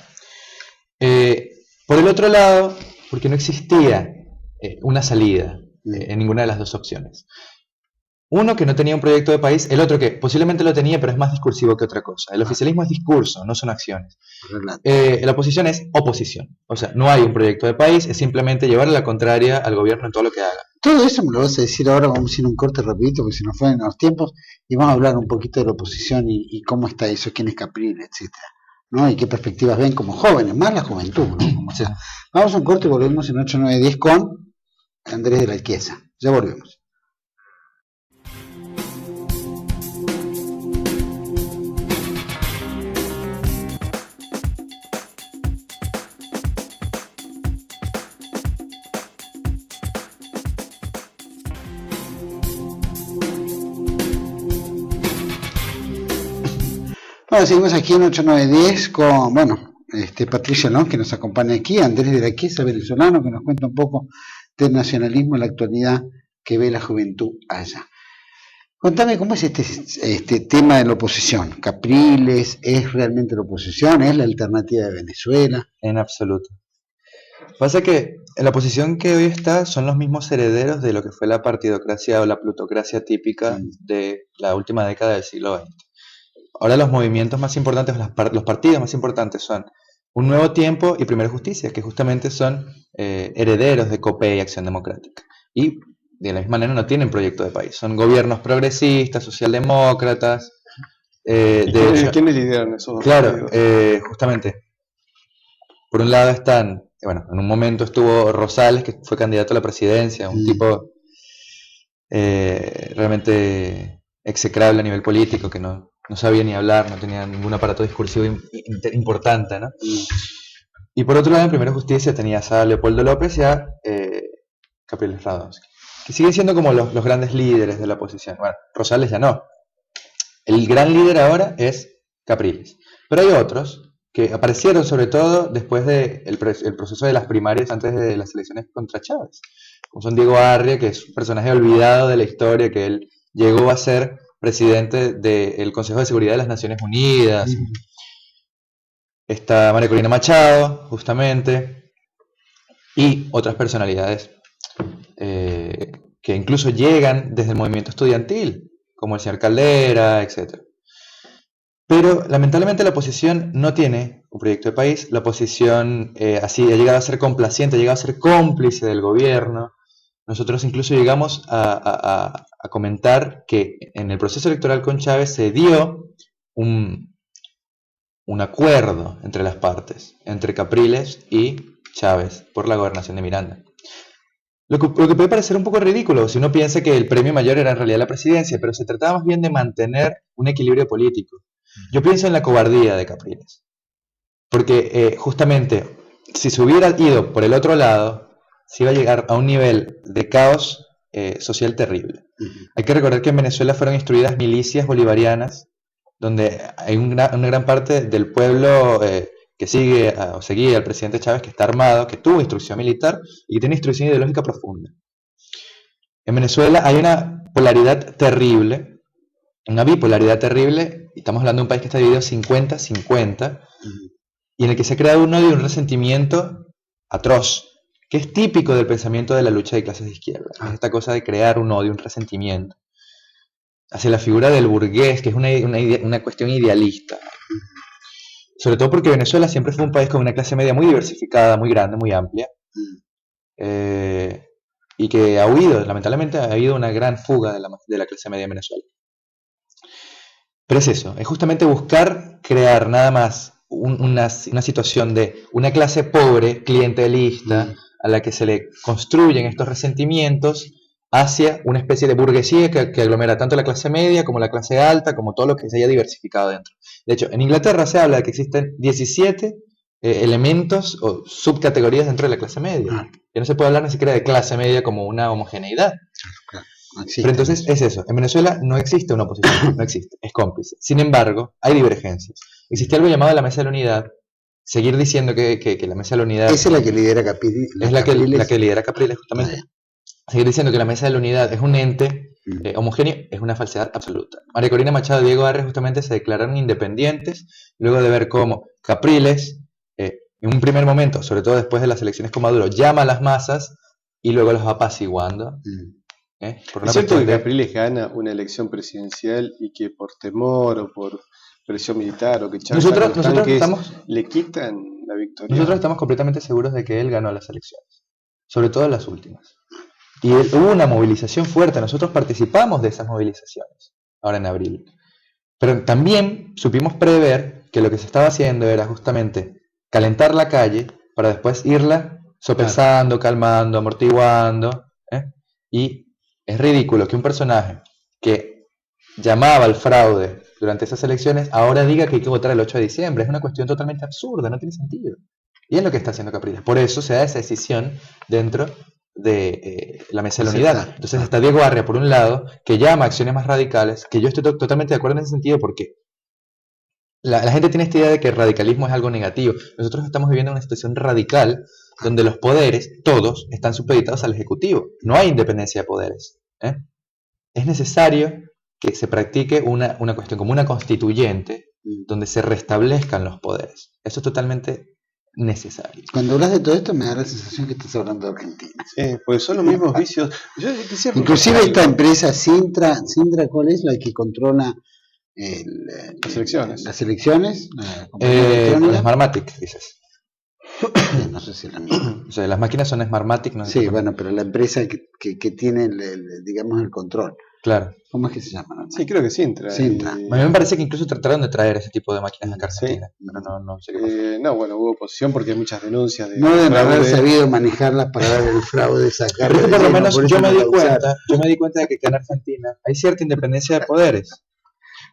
B: Por el otro lado, porque no existía una salida en ninguna de las dos opciones. Uno que no tenía un proyecto de país, el otro que posiblemente lo tenía, pero es más discursivo que otra cosa. El oficialismo es discurso, no son acciones. La oposición es oposición. O sea, no hay un proyecto de país, es simplemente llevarle la contraria al gobierno en todo lo que haga.
A: Todo eso me lo vas a decir ahora, vamos a ir a un corte rapidito, porque se nos fueron los tiempos, y vamos a hablar un poquito de la oposición y cómo está eso, quién es Capriles, etcétera, ¿no? Y qué perspectivas ven como jóvenes, más la juventud, ¿no?
B: Sí.
A: Vamos a un corte y volvemos en 8910 con Andrés de la Alquieza. Ya volvemos. Bueno, seguimos aquí en 8910 con, Patricia Long, que nos acompaña aquí, Andrés de la Alquieza, venezolano, que nos cuenta un poco del nacionalismo en la actualidad que ve la juventud allá. Contame, ¿cómo es este tema de la oposición? ¿Capriles es realmente la oposición? ¿Es la alternativa de Venezuela?
B: En absoluto. Pasa que la oposición que hoy está son los mismos herederos de lo que fue la partidocracia o la plutocracia típica de la última década del siglo XX. Ahora los movimientos más importantes, los partidos más importantes son Un Nuevo Tiempo y Primero Justicia, que justamente son herederos de COPE y Acción Democrática. Y de la misma manera no tienen proyecto de país. Son gobiernos progresistas, socialdemócratas.
C: ¿Quiénes lideran esos dos
B: partidos?
C: Claro,
B: justamente. Por un lado están, en un momento estuvo Rosales, que fue candidato a la presidencia, un tipo realmente execrable a nivel político, que no sabía ni hablar, no tenía ningún aparato discursivo importante, ¿no? Y por otro lado, en Primera Justicia tenías a Leopoldo López y a Capriles Radonsky, que siguen siendo como los grandes líderes de la oposición. Bueno, Rosales ya no. El gran líder ahora es Capriles. Pero hay otros que aparecieron sobre todo después del proceso de las primarias antes de las elecciones contra Chávez. Como son Diego Arria, que es un personaje olvidado de la historia, que él llegó a ser presidente del Consejo de Seguridad de las Naciones Unidas. Está María Corina Machado, justamente, y otras personalidades que incluso llegan desde el movimiento estudiantil, como el señor Caldera, etc. Pero lamentablemente la oposición no tiene un proyecto de país. La oposición así ha llegado a ser complaciente, ha llegado a ser cómplice del gobierno. Nosotros incluso llegamos a comentar que en el proceso electoral con Chávez se dio un acuerdo entre las partes, entre Capriles y Chávez, por la gobernación de Miranda. Lo que puede parecer un poco ridículo si uno piensa que el premio mayor era en realidad la presidencia, pero se trataba más bien de mantener un equilibrio político. Yo pienso en la cobardía de Capriles, porque justamente si se hubiera ido por el otro lado, se iba a llegar a un nivel de caos social terrible. Hay que recordar que en Venezuela fueron instruidas milicias bolivarianas, donde hay una gran parte del pueblo que sigue o seguía al presidente Chávez, que está armado, que tuvo instrucción militar y que tiene instrucción ideológica profunda. En Venezuela hay una polaridad terrible, una bipolaridad terrible, y estamos hablando de un país que está dividido 50-50, y en el que se ha creado un odio y un resentimiento atroz, que es típico del pensamiento de la lucha de clases de izquierda. Es esta cosa de crear un odio, un resentimiento hacia la figura del burgués, que es una cuestión idealista. Sobre todo porque Venezuela siempre fue un país con una clase media muy diversificada, muy grande, muy amplia, y que lamentablemente ha habido una gran fuga de la clase media en Venezuela. Pero es eso, es justamente buscar crear nada más una situación de una clase pobre, clientelista, a la que se le construyen estos resentimientos hacia una especie de burguesía que aglomera tanto la clase media como la clase alta, como todo lo que se haya diversificado dentro. De hecho, en Inglaterra se habla de que existen 17 elementos o subcategorías dentro de la clase media. Que no se puede hablar ni siquiera de clase media como una homogeneidad.
A: Claro, no existe.
B: Pero entonces es eso. En Venezuela no existe una oposición, no existe, es cómplice. Sin embargo, hay divergencias. Existe algo llamado la Mesa de la Unidad. Seguir diciendo que la Mesa de la Unidad...
A: Esa es la que lidera Capriles.
B: Es la que lidera Capriles, justamente. Seguir diciendo que la Mesa de la Unidad es un ente homogéneo es una falsedad absoluta. María Corina Machado y Diego Arres justamente se declararon independientes luego de ver cómo Capriles, en un primer momento, sobre todo después de las elecciones con Maduro, llama a las masas y luego los va apaciguando. Por una
C: ¿Es cierto
B: cuestión
C: que Capriles gana una elección presidencial y que por temor o por presión militar o que
B: nosotros
C: le quitan la victoria?
B: Nosotros estamos completamente seguros de que él ganó las elecciones, sobre todo las últimas. Y hubo una movilización fuerte, nosotros participamos de esas movilizaciones, ahora en abril. Pero también supimos prever que lo que se estaba haciendo era justamente calentar la calle para después irla sopesando, calmando, amortiguando. Y es ridículo que un personaje que llamaba al fraude durante esas elecciones ahora diga que hay que votar el 8 de diciembre. Es una cuestión totalmente absurda, no tiene sentido. Y es lo que está haciendo Capriles. Por eso se da esa decisión dentro de la Mesa de la Unidad. Entonces está Diego Arria, por un lado, que llama a acciones más radicales, que yo estoy totalmente de acuerdo en ese sentido, porque la gente tiene esta idea de que el radicalismo es algo negativo. Nosotros estamos viviendo una situación radical donde los poderes, todos, están supeditados al Ejecutivo. No hay independencia de poderes. Es necesario que se practique una cuestión como una constituyente donde se restablezcan los poderes. Eso es totalmente necesario.
A: Cuando hablas de todo esto me da la sensación que estás hablando de Argentina.
C: Sí, pues son los mismos vicios.
A: Inclusive esta empresa Sintra, ¿cuál es la que controla
C: las elecciones?
A: Las elecciones,
B: Smartmatic, dices.
A: No sé si es la misma.
B: O sea, las máquinas son Smartmatic, no sé.
A: Sí, bueno, pero la empresa que tiene, digamos, el control.
B: Claro.
A: ¿Cómo es que se llama?
C: Sí, creo que Sintra.
A: Sintra.
B: A mí me parece que incluso trataron de traer ese tipo de máquinas acá a Argentina. Sí. Pero no sé qué pasó.
C: No, bueno, hubo oposición porque hay muchas denuncias de
A: no deben haber sabido manejarlas para dar el fraude, sacar.
B: Pero por lo menos yo me di cuenta de que acá en Argentina hay cierta independencia de poderes.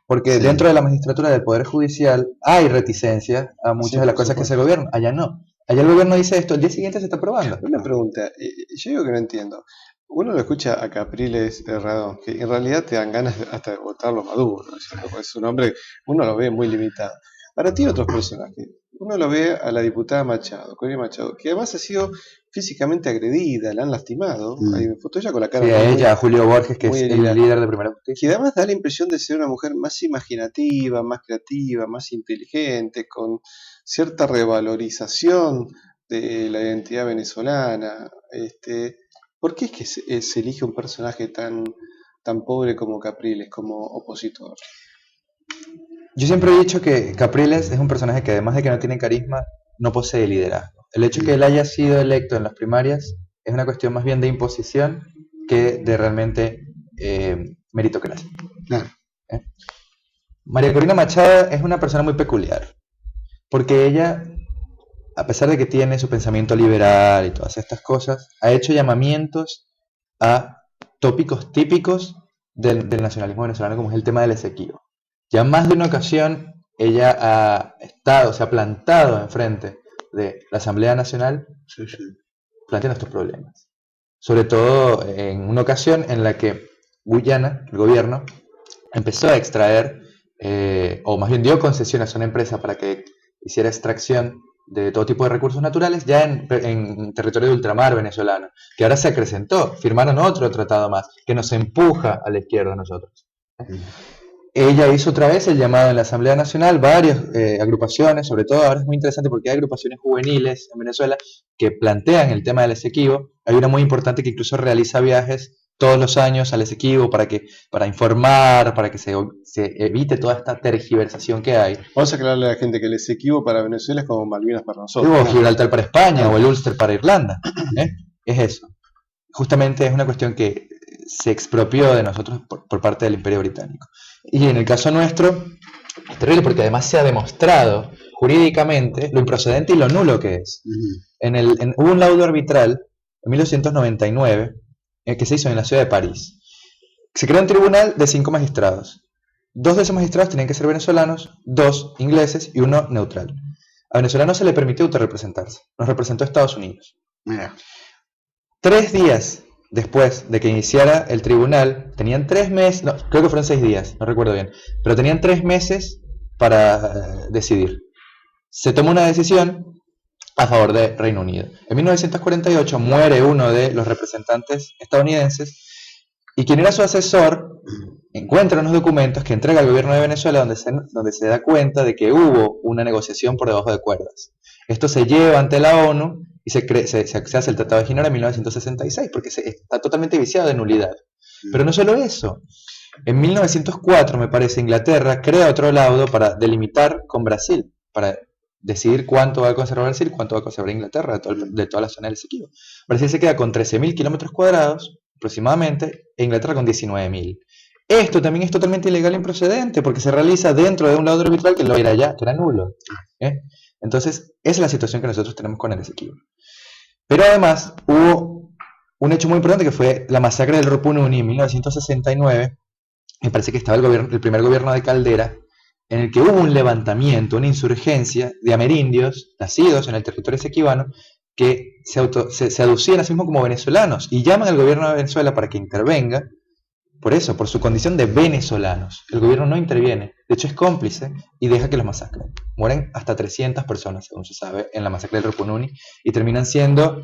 B: Porque dentro de la magistratura del Poder Judicial hay reticencia a muchas de las cosas que hace el gobierno. Allá no. Allá el gobierno dice esto, el día siguiente se está aprobando.
C: Una pregunta, yo digo que no entiendo. Uno lo escucha a Capriles Erradón, que en realidad te dan ganas hasta de votarlo a Maduro, ¿no? Es un hombre, uno lo ve muy limitado. Ahora tiene otros personajes. Uno lo ve a la diputada Machado, Corina Machado, que además ha sido físicamente agredida, la han lastimado. Hay una foto ella con la cara.
B: Sí, a ella, a Julio Borges, que es el líder de Primera Justicia.
C: Y además da la impresión de ser una mujer más imaginativa, más creativa, más inteligente, con cierta revalorización de la identidad venezolana. ¿Por qué es que se elige un personaje tan pobre como Capriles, como opositor?
B: Yo siempre he dicho que Capriles es un personaje que además de que no tiene carisma, no posee liderazgo. El hecho de que él haya sido electo en las primarias es una cuestión más bien de imposición que de realmente meritocracia.
A: Claro.
B: María Corina Machado es una persona muy peculiar, porque ella, a pesar de que tiene su pensamiento liberal y todas estas cosas, ha hecho llamamientos a tópicos típicos del nacionalismo venezolano, como es el tema del Esequibo. Ya más de una ocasión ella se ha plantado enfrente de la Asamblea Nacional planteando estos problemas. Sobre todo en una ocasión en la que Guyana, el gobierno, empezó a extraer, o más bien dio concesiones a una empresa para que hiciera extracción de todo tipo de recursos naturales ya en territorio de ultramar venezolano, que ahora se acrecentó, firmaron otro tratado más, que nos empuja a la izquierda a nosotros. Ella hizo otra vez el llamado en la Asamblea Nacional, varias agrupaciones, sobre todo ahora es muy interesante porque hay agrupaciones juveniles en Venezuela que plantean el tema del Esequibo. Hay una muy importante que incluso realiza viajes todos los años al Esequibo para informar, para que se evite toda esta tergiversación que hay.
C: Vamos a aclararle a la gente que el Esequibo para Venezuela es como Malvinas para nosotros.
B: O Gibraltar para España, o el Ulster para Irlanda. Es eso. Justamente es una cuestión que se expropió de nosotros por parte del Imperio Británico. Y en el caso nuestro, es terrible porque además se ha demostrado jurídicamente lo improcedente y lo nulo que es. Hubo un laudo arbitral en 1899 que se hizo en la ciudad de París. Se creó un tribunal de 5 magistrados. 2 de esos magistrados tenían que ser venezolanos, 2 ingleses y 1 neutral. A Venezuela no se le permitió autorrepresentarse, nos representó Estados Unidos.
A: Mira.
B: 3 días después de que iniciara el tribunal, tenían 3 meses, no, creo que fueron 6 días, no recuerdo bien, pero tenían 3 meses para decidir. Se tomó una decisión a favor de Reino Unido. En 1948 muere uno de los representantes estadounidenses y quien era su asesor encuentra unos documentos que entrega al gobierno de Venezuela donde se da cuenta de que hubo una negociación por debajo de cuerdas. Esto se lleva ante la ONU y se hace el Tratado de Ginebra en 1966 porque está totalmente viciado de nulidad. Pero no solo eso. En 1904, me parece, Inglaterra crea otro laudo para delimitar con Brasil, para decidir cuánto va a conservar Brasil, cuánto va a conservar Inglaterra de toda la zona del Esequibo. Brasil se queda con 13.000 kilómetros cuadrados aproximadamente e Inglaterra con 19.000. Esto también es totalmente ilegal e improcedente porque se realiza dentro de un laudo arbitral que lo era ya, que era nulo. Entonces, esa es la situación que nosotros tenemos con el Esequibo. Pero además hubo un hecho muy importante que fue la masacre del Rupununi en 1969. Me parece que estaba el primer gobierno de Caldera, en el que hubo un levantamiento, una insurgencia de amerindios nacidos en el territorio esequibano que se aducían a sí mismos como venezolanos y llaman al gobierno de Venezuela para que intervenga. Por eso, por su condición de venezolanos, el gobierno no interviene, de hecho es cómplice y deja que los masacren. Mueren hasta 300 personas, según se sabe, en la masacre del Rupununi y terminan siendo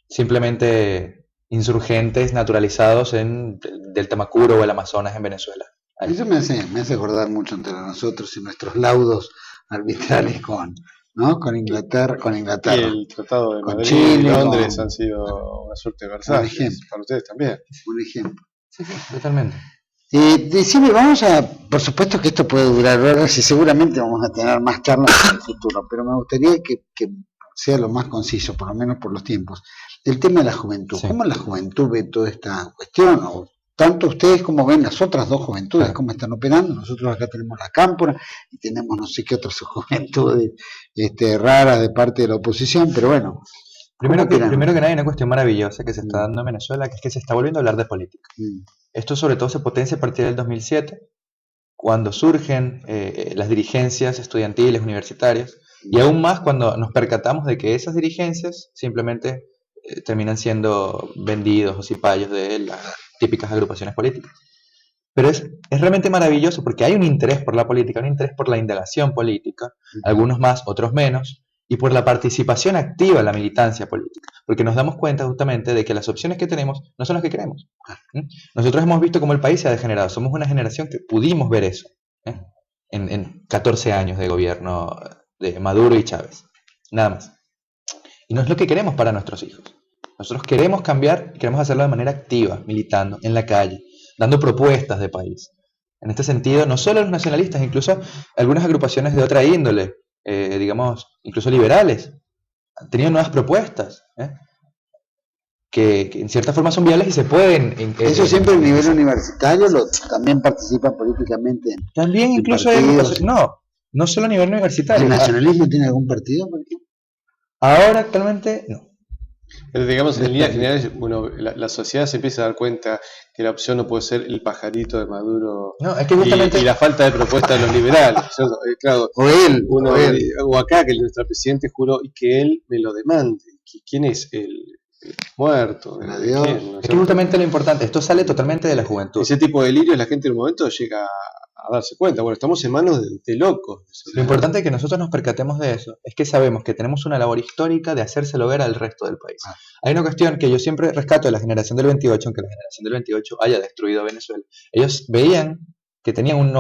B: simplemente insurgentes naturalizados en del Tamacuro o el Amazonas en Venezuela. Ahí.
A: Eso me hace acordar mucho entre nosotros y nuestros laudos arbitrales con Inglaterra.
C: Y el Tratado de
A: con
C: Madrid
A: Chile,
C: y Londres han sido una suerte de Versalles. Para ustedes también.
A: Un ejemplo.
B: Sí, totalmente.
A: Decime, por supuesto que esto puede durar horas y seguramente vamos a tener más charlas en el futuro, pero me gustaría que sea lo más conciso, por lo menos por los tiempos. El tema de la juventud. Sí. ¿Cómo la juventud ve toda esta cuestión? O tanto ustedes como ven las otras dos juventudes, claro, cómo están operando. Nosotros acá tenemos la Cámpora y tenemos no sé qué otras juventudes raras de parte de la oposición, pero bueno.
B: Primero que nada hay una cuestión maravillosa que se está dando en Venezuela, que es que se está volviendo a hablar de política. Esto sobre todo se potencia a partir del 2007, cuando surgen las dirigencias estudiantiles, universitarias, y aún más cuando nos percatamos de que esas dirigencias simplemente terminan siendo vendidos o cipayos de las típicas agrupaciones políticas. Pero es realmente maravilloso porque hay un interés por la política, un interés por la indagación política, algunos más, otros menos, y por la participación activa en la militancia política, porque nos damos cuenta justamente de que las opciones que tenemos no son las que queremos. Nosotros hemos visto cómo el país se ha degenerado, somos una generación que pudimos ver eso en 14 años de gobierno de Maduro y Chávez, nada más. Y no es lo que queremos para nuestros hijos. Nosotros queremos cambiar y queremos hacerlo de manera activa, militando, en la calle, dando propuestas de país. En este sentido, no solo los nacionalistas, incluso algunas agrupaciones de otra índole, digamos, incluso liberales, han tenido nuevas propuestas, que en cierta forma son viables y se pueden...
A: Eso siempre a nivel universitario, también participan políticamente.
B: También incluso no solo a nivel universitario.
A: ¿El nacionalismo tiene algún partido?
B: Ahora actualmente no.
C: Pero digamos, en líneas generales, la sociedad se empieza a dar cuenta que la opción no puede ser el pajarito de Maduro,
B: no, es que justamente...
C: y la falta de propuesta de los liberales. Claro, o acá que nuestro presidente juró y que él me lo demande. ¿Quién es el muerto?
A: Adiós.
B: Es que justamente lo importante, esto sale totalmente de la juventud.
C: Ese tipo de delirios la gente en un momento llega a darse cuenta. Bueno, estamos en manos de locos.
B: Lo importante es que nosotros nos percatemos de eso, es que sabemos que tenemos una labor histórica de hacérselo ver al resto del país. Hay una cuestión que yo siempre rescato de la generación del 28, aunque la generación del 28 haya destruido Venezuela. Ellos veían que tenían un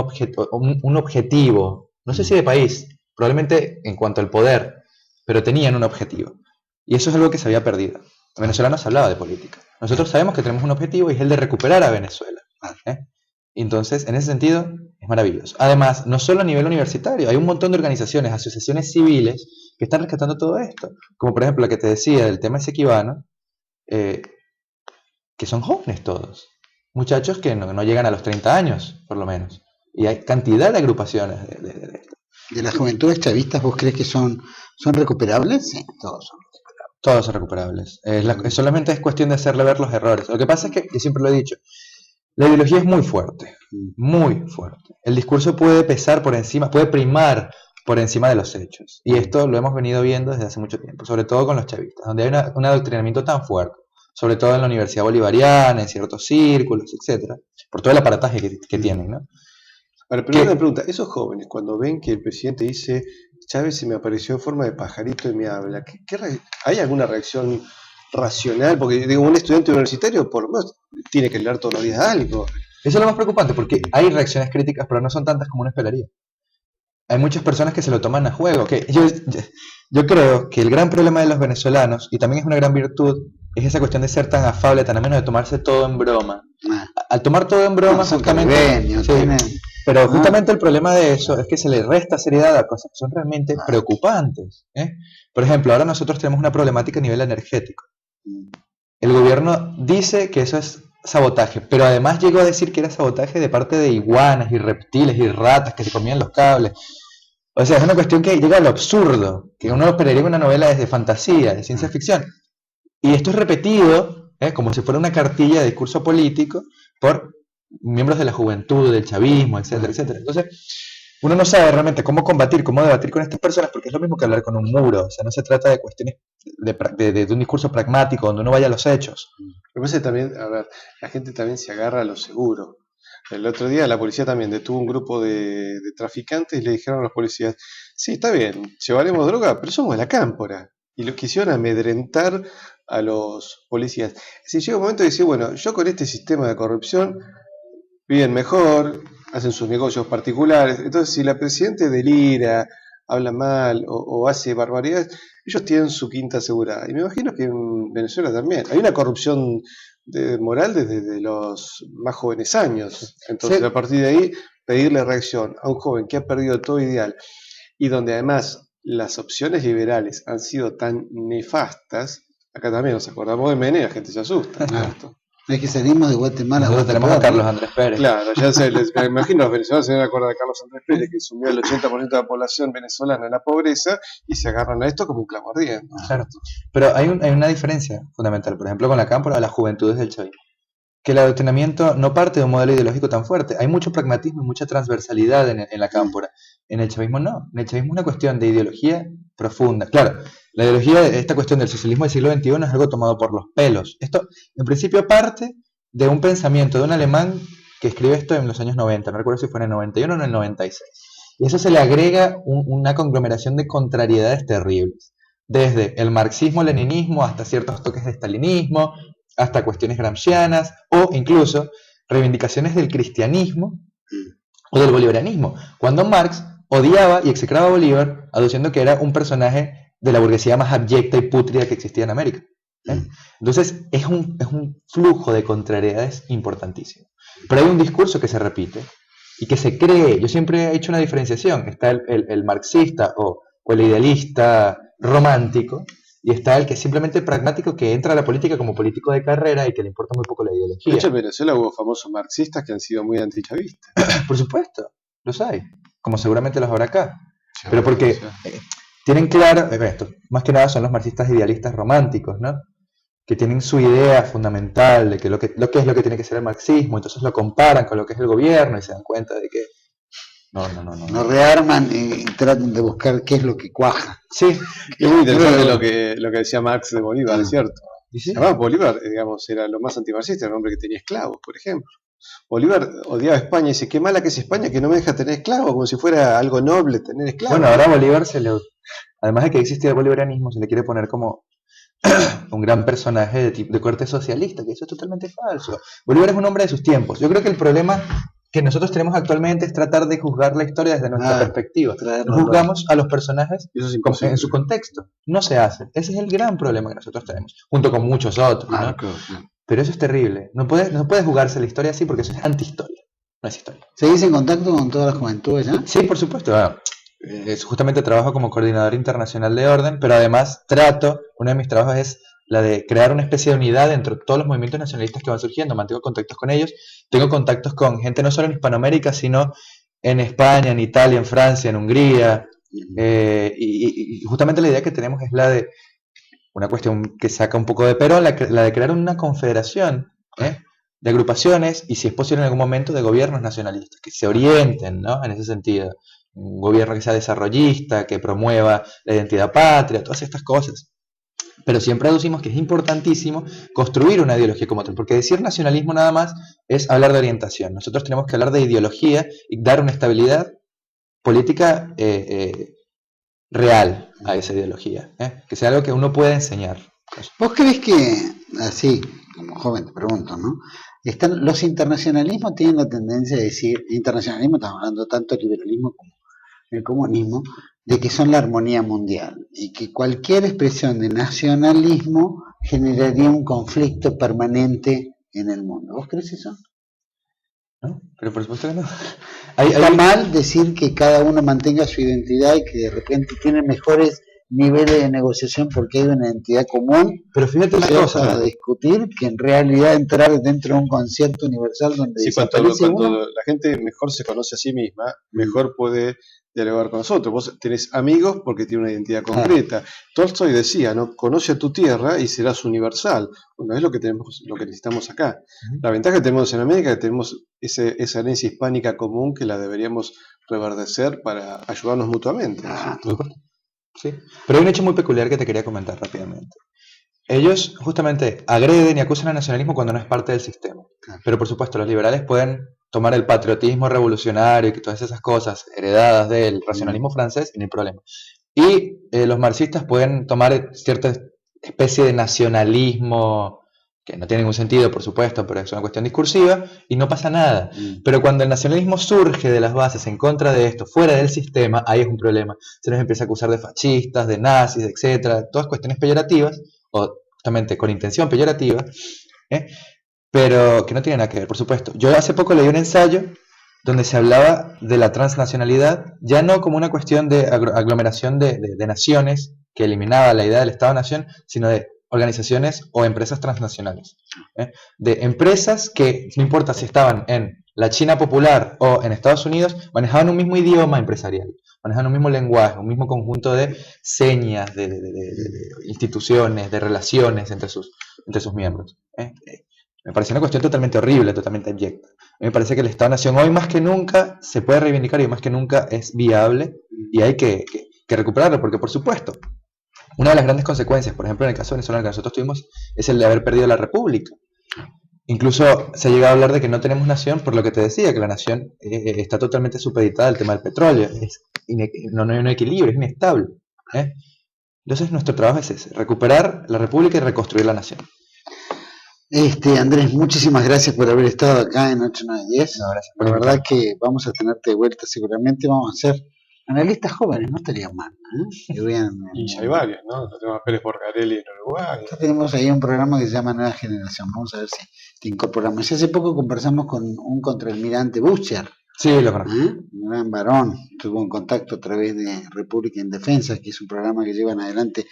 B: objetivo, no sé si de país, probablemente en cuanto al poder, pero tenían un objetivo. Y eso es algo que se había perdido. Venezuela no se hablaba de política. Nosotros sabemos que tenemos un objetivo y es el de recuperar a Venezuela. Entonces, en ese sentido, es maravilloso. Además, no solo a nivel universitario, hay un montón de organizaciones, asociaciones civiles que están rescatando todo esto. Como por ejemplo la que te decía del tema esequibano, que son jóvenes todos. Muchachos que no llegan a los 30 años, por lo menos. Y hay cantidad de agrupaciones de esto.
A: ¿De las juventudes chavistas vos crees que son recuperables? Sí, todos son recuperables.
B: Todos son recuperables. Solamente es cuestión de hacerle ver los errores. Lo que pasa es que, yo siempre lo he dicho, la ideología es muy fuerte, muy fuerte. El discurso puede pesar por encima, puede primar por encima de los hechos. Y esto lo hemos venido viendo desde hace mucho tiempo, sobre todo con los chavistas, donde hay un adoctrinamiento tan fuerte, sobre todo en la Universidad Bolivariana, en ciertos círculos, etcétera, por todo el aparataje que tienen, ¿no?
C: Ahora, pero una pregunta, esos jóvenes cuando ven que el presidente dice Chávez se me apareció en forma de pajarito y me habla, ¿hay alguna reacción racional? Porque digo, un estudiante universitario por lo menos tiene que leer todos los días algo.
B: Eso es lo más preocupante, porque hay reacciones críticas, pero no son tantas como uno esperaría. Hay muchas personas que se lo toman a juego. Yo creo que el gran problema de los venezolanos, y también es una gran virtud, es esa cuestión de ser tan afable, tan ameno, de tomarse todo en broma. Al tomar todo en broma, justamente... Pero justamente el problema de eso es que se le resta seriedad a cosas que son realmente preocupantes. Por ejemplo, ahora nosotros tenemos una problemática a nivel energético. El gobierno dice que eso es sabotaje, pero además llegó a decir que era sabotaje de parte de iguanas y reptiles y ratas que se comían los cables. O sea, es una cuestión que llega a lo absurdo, que uno esperaría en una novela de fantasía, de ciencia ficción. Y esto es repetido, como si fuera una cartilla de discurso político, por miembros de la juventud, del chavismo, etcétera, etcétera. Entonces, uno no sabe realmente cómo combatir, cómo debatir con estas personas, porque es lo mismo que hablar con un muro. O sea, no se trata de cuestiones de un discurso pragmático donde uno vaya a los hechos.
C: Lo que pasa es también, a ver, la gente también se agarra a lo seguro. El otro día la policía también detuvo un grupo de traficantes y le dijeron a los policías, sí, está bien, llevaremos droga, pero somos la cámpora. Y lo quisieron amedrentar a los policías. Si llega un momento de decir, bueno, yo con este sistema de corrupción viven mejor, hacen sus negocios particulares. Entonces, si la presidenta delira, habla mal o hace barbaridades, ellos tienen su quinta asegurada. Y me imagino que en Venezuela también. Hay una corrupción moral desde los más jóvenes años. Entonces, sí, a partir de ahí, pedirle reacción a un joven que ha perdido todo ideal y donde además las opciones liberales han sido tan nefastas. Acá también nos acordamos de Menem, la gente se asusta, ¿cierto?
A: Es que salimos de Guatemala.
B: Nosotros tenemos a Carlos Andrés Pérez.
C: Claro, ya me imagino los venezolanos se deben acordar de Carlos Andrés Pérez, que sumió el 80% de la población venezolana en la pobreza y se agarran a esto como un clavo ardiente.
B: Claro, pero hay una diferencia fundamental, por ejemplo, con la cámpora de las juventudes del chavismo. Que el adoctrinamiento no parte de un modelo ideológico tan fuerte. Hay mucho pragmatismo y mucha transversalidad en la cámpora. En el chavismo no. En el chavismo es una cuestión de ideología profunda. Claro, la ideología de esta cuestión del socialismo del siglo XXI es algo tomado por los pelos. Esto, en principio, parte de un pensamiento de un alemán que escribe esto en los años 90. No recuerdo si fue en el 91 o en el 96. Y eso se le agrega una conglomeración de contrariedades terribles. Desde el marxismo-leninismo hasta ciertos toques de stalinismo, hasta cuestiones gramscianas o incluso reivindicaciones del cristianismo o del bolivarianismo, cuando Marx odiaba y execraba a Bolívar, aduciendo que era un personaje de la burguesía más abyecta y pútrida que existía en América. Entonces es un flujo de contrariedades importantísimo. Pero hay un discurso que se repite y que se cree. Yo siempre he hecho una diferenciación. Está el marxista o el idealista romántico, y está el que es simplemente pragmático, que entra a la política como político de carrera y que le importa muy poco la ideología.
C: De hecho, en Venezuela hubo famosos marxistas que han sido muy antichavistas.
B: Por supuesto, los hay, como seguramente los habrá acá. Sí, pero porque tienen claro, esto, más que nada son los marxistas idealistas románticos, ¿no? Que tienen su idea fundamental de que lo que es lo que tiene que ser el marxismo, entonces lo comparan con lo que es el gobierno y se dan cuenta de que
A: no rearman y tratan de buscar qué es lo que cuaja.
C: Sí, es muy interesante lo que decía Marx de Bolívar, ¿es cierto?
B: ¿Sí?
C: Además, Bolívar, digamos, era lo más antimarxista, era un hombre que tenía esclavos, por ejemplo. Bolívar odiaba a España y dice, qué mala que es España, que no me deja tener esclavos, como si fuera algo noble tener esclavos.
B: Bueno, ahora Bolívar además de que existía el bolivarianismo, se le quiere poner como un gran personaje de corte socialista, que eso es totalmente falso. Bolívar es un hombre de sus tiempos. Yo creo que el problema que nosotros tenemos actualmente es tratar de juzgar la historia desde nuestra perspectiva. Juzgamos a los personajes en su contexto. No se hace. Ese es el gran problema que nosotros tenemos, junto con muchos otros, ¿no? Claro. Pero eso es terrible. No puedes jugarse la historia así porque eso es antihistoria. No es historia.
A: ¿Seguís en contacto con todas las juventudes ya?
B: Sí, por supuesto. Justamente trabajo como coordinador internacional de orden, pero además uno de mis trabajos es la de crear una especie de unidad entre todos los movimientos nacionalistas que van surgiendo. Mantengo contactos con ellos, tengo contactos con gente no solo en Hispanoamérica, sino en España, en Italia, en Francia, en Hungría, y justamente la idea que tenemos es la de una cuestión que saca un poco de Perón, la de crear una confederación de agrupaciones y, si es posible en algún momento, de gobiernos nacionalistas que se orienten, ¿no?, en ese sentido. un gobierno que sea desarrollista, que promueva la identidad patria, todas estas cosas. Pero siempre aducimos que es importantísimo construir una ideología como tal, porque decir nacionalismo nada más es hablar de orientación. Nosotros tenemos que hablar de ideología y dar una estabilidad política real a esa ideología, que sea algo que uno pueda enseñar.
A: ¿Vos crees que, así, como joven te pregunto, ¿no? Los internacionalismos tienen la tendencia de decir, internacionalismo, estamos hablando tanto del liberalismo como el comunismo, de que son la armonía mundial y que cualquier expresión de nacionalismo generaría un conflicto permanente en el mundo. ¿Vos crees eso?
B: ¿No? Pero por supuesto que no.
A: Está mal decir que cada uno mantenga su identidad y que de repente tiene mejores niveles de negociación porque hay una identidad común.
B: Pero fíjate una cosa,
A: a discutir que en realidad entrar dentro de un concierto universal donde
C: sí, cuando la gente mejor se conoce a sí misma, mejor puede dialogar con nosotros. Vos tenés amigos porque tiene una identidad concreta. Tolstoy decía, ¿no? Conoce a tu tierra y serás universal. Bueno, es lo que tenemos, lo que necesitamos acá. La ventaja que tenemos en América es que tenemos esa herencia hispánica común que la deberíamos reverdecer para ayudarnos mutuamente.
B: Sí. Pero hay un hecho muy peculiar que te quería comentar rápidamente. Ellos justamente agreden y acusan al nacionalismo cuando no es parte del sistema. Pero por supuesto los liberales pueden tomar el patriotismo revolucionario y todas esas cosas heredadas del racionalismo francés y no hay problema. Y los marxistas pueden tomar cierta especie de nacionalismo que no tiene ningún sentido, por supuesto, pero es una cuestión discursiva y no pasa nada. Pero cuando el nacionalismo surge de las bases en contra de esto, fuera del sistema, ahí es un problema. Se nos empieza a acusar de fascistas, de nazis, etcétera, todas cuestiones peyorativas, o justamente con intención peyorativa, pero que no tienen nada que ver, por supuesto. Yo hace poco leí un ensayo donde se hablaba de la transnacionalidad, ya no como una cuestión de aglomeración de naciones que eliminaba la idea del Estado-nación, sino de organizaciones o empresas transnacionales. De empresas que, no importa si estaban en la China popular o en Estados Unidos, manejaban un mismo idioma empresarial, manejaban un mismo lenguaje, un mismo conjunto de señas, de instituciones, de relaciones entre sus miembros. Me parece una cuestión totalmente horrible, totalmente abyecta. A mí me parece que el Estado-Nación hoy más que nunca se puede reivindicar y más que nunca es viable y hay que recuperarlo, porque por supuesto, una de las grandes consecuencias, por ejemplo en el caso venezolano que nosotros tuvimos, es el de haber perdido la república. Incluso se ha llegado a hablar de que no tenemos nación, por lo que te decía, que la nación está totalmente supeditada al tema del petróleo, no hay un equilibrio, es inestable. Entonces nuestro trabajo es ese, recuperar la república y reconstruir la nación.
A: Andrés, muchísimas gracias por haber estado acá en 8910.
B: No, gracias
A: por la verdad que vamos a tenerte de vuelta seguramente, vamos a ser analistas jóvenes, no estaría mal.
C: Y ya hay varios, ¿no? Tenemos a Pérez Borgarelli en Uruguay.
A: Ya tenemos ahí un programa que se llama Nueva Generación, vamos a ver si te incorporamos. Y hace poco conversamos con un contraalmirante Butcher.
B: Sí, lo conozco.
A: Un gran varón, tuvo un contacto a través de República en Defensa, que es un programa que llevan adelante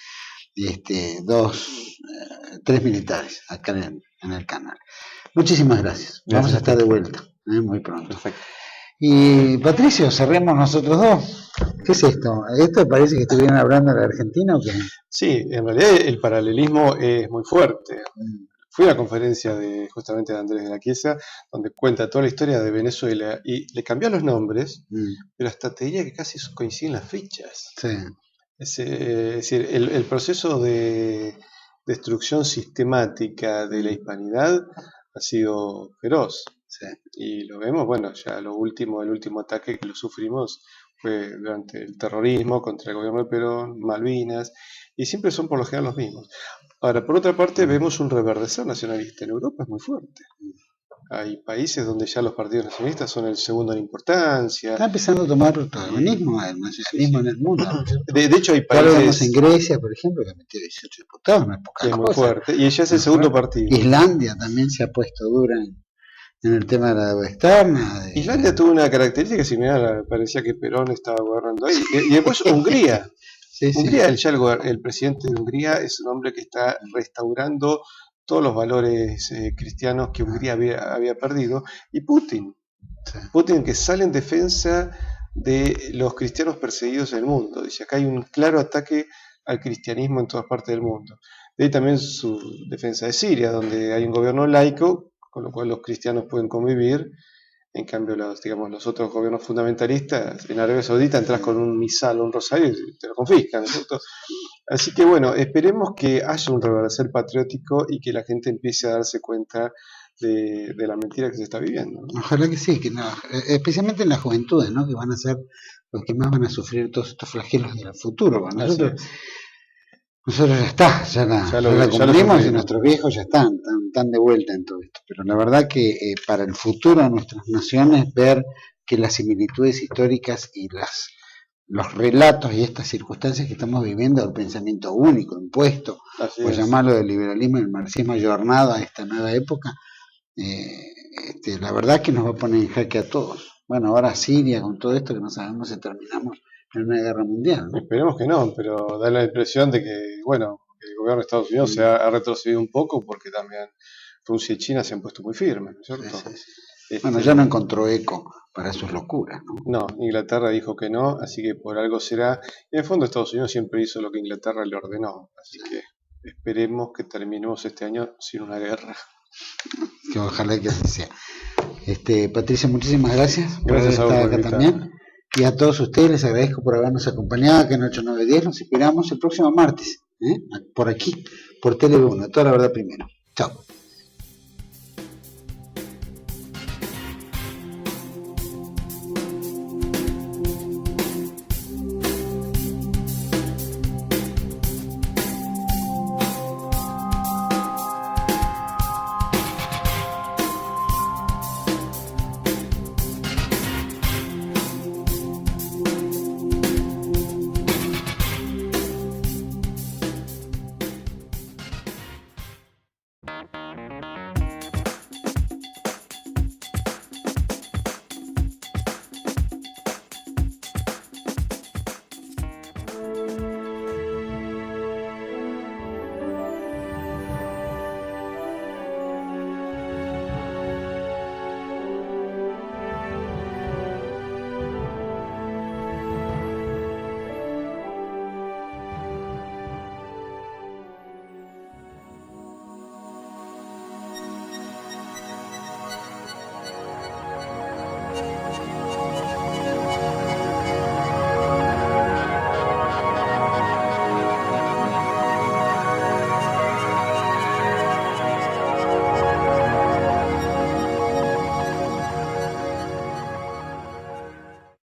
A: tres militares acá en el canal. Muchísimas gracias. Vamos a estar de vuelta muy pronto.
B: Perfecto.
A: Y Patricio, cerremos nosotros dos. ¿Qué es esto? ¿Esto parece que estuvieran hablando de la Argentina o qué?
C: Sí, en realidad el paralelismo es muy fuerte. Fui a la conferencia justamente de Andrés de la Chiesa, donde cuenta toda la historia de Venezuela y le cambió los nombres, pero hasta te diría que casi coinciden las fechas.
A: Sí.
C: Es decir, el proceso de destrucción sistemática de la hispanidad ha sido feroz.
A: Sí.
C: Y lo vemos, bueno, ya el último ataque que lo sufrimos fue durante el terrorismo contra el gobierno de Perón, Malvinas, y siempre son por lo general los mismos. Ahora, por otra parte, vemos un reverdecer nacionalista. En Europa es muy fuerte. Hay países donde ya los partidos nacionalistas son el segundo en importancia.
A: Está empezando a tomar protagonismo el nacionalismo en el mundo.
C: De hecho, hay
A: países. Ya lo vemos en Grecia, por ejemplo, que metió 18 diputados, no es poca cosa.
C: Es muy fuerte. Y ya es el segundo partido.
A: Islandia también se ha puesto dura en el tema de la deuda externa.
C: Islandia tuvo una característica similar, parecía que Perón estaba gobernando ahí. Y después Hungría. Hungría, el presidente de Hungría es un hombre que está restaurando todos los valores cristianos que Hungría había perdido. Y Putin que sale en defensa de los cristianos perseguidos en el mundo. Dice, acá hay un claro ataque al cristianismo en todas partes del mundo. De ahí también su defensa de Siria, donde hay un gobierno laico, con lo cual los cristianos pueden convivir En cambio, los otros gobiernos fundamentalistas, en Arabia Saudita entras con un misal o un rosario y te lo confiscan, ¿no es cierto? Así que bueno, esperemos que haya un reverdecer patriótico y que la gente empiece a darse cuenta de la mentira que se está viviendo, ¿no?
A: Ojalá que sí, que no, especialmente en las juventudes, ¿no? Que van a ser los que más van a sufrir todos estos flagelos del futuro. Bueno, nosotros ya está, ya la cumplimos y nuestros viejos ya están de vuelta en todo esto. Pero la verdad que para el futuro de nuestras naciones, ver que las similitudes históricas y los relatos y estas circunstancias que estamos viviendo, el pensamiento único, impuesto, o llamarlo del liberalismo y el marxismo ayornado a esta nueva época, la verdad que nos va a poner en jaque a todos. Bueno, ahora Siria con todo esto que no sabemos si terminamos en una guerra mundial, ¿no?
C: Esperemos que no, pero da la impresión de que, bueno, el gobierno de Estados Unidos se ha retrocedido un poco porque también Rusia y China se han puesto muy firmes, ¿no es cierto?
A: Bueno, ya no encontró eco para sus locuras, ¿no?
C: No, Inglaterra dijo que no, así que por algo será. Y en el fondo Estados Unidos siempre hizo lo que Inglaterra le ordenó, así que esperemos que terminemos este año sin una guerra.
A: Que ojalá que así sea. Patricia, muchísimas gracias por
C: Gracias
A: haber
C: a
A: estado
C: vos,
A: acá también. Y a todos ustedes les agradezco por habernos acompañado acá en 8910. Nos esperamos el próximo martes, por aquí, por Tele1, toda la verdad primero. Chao.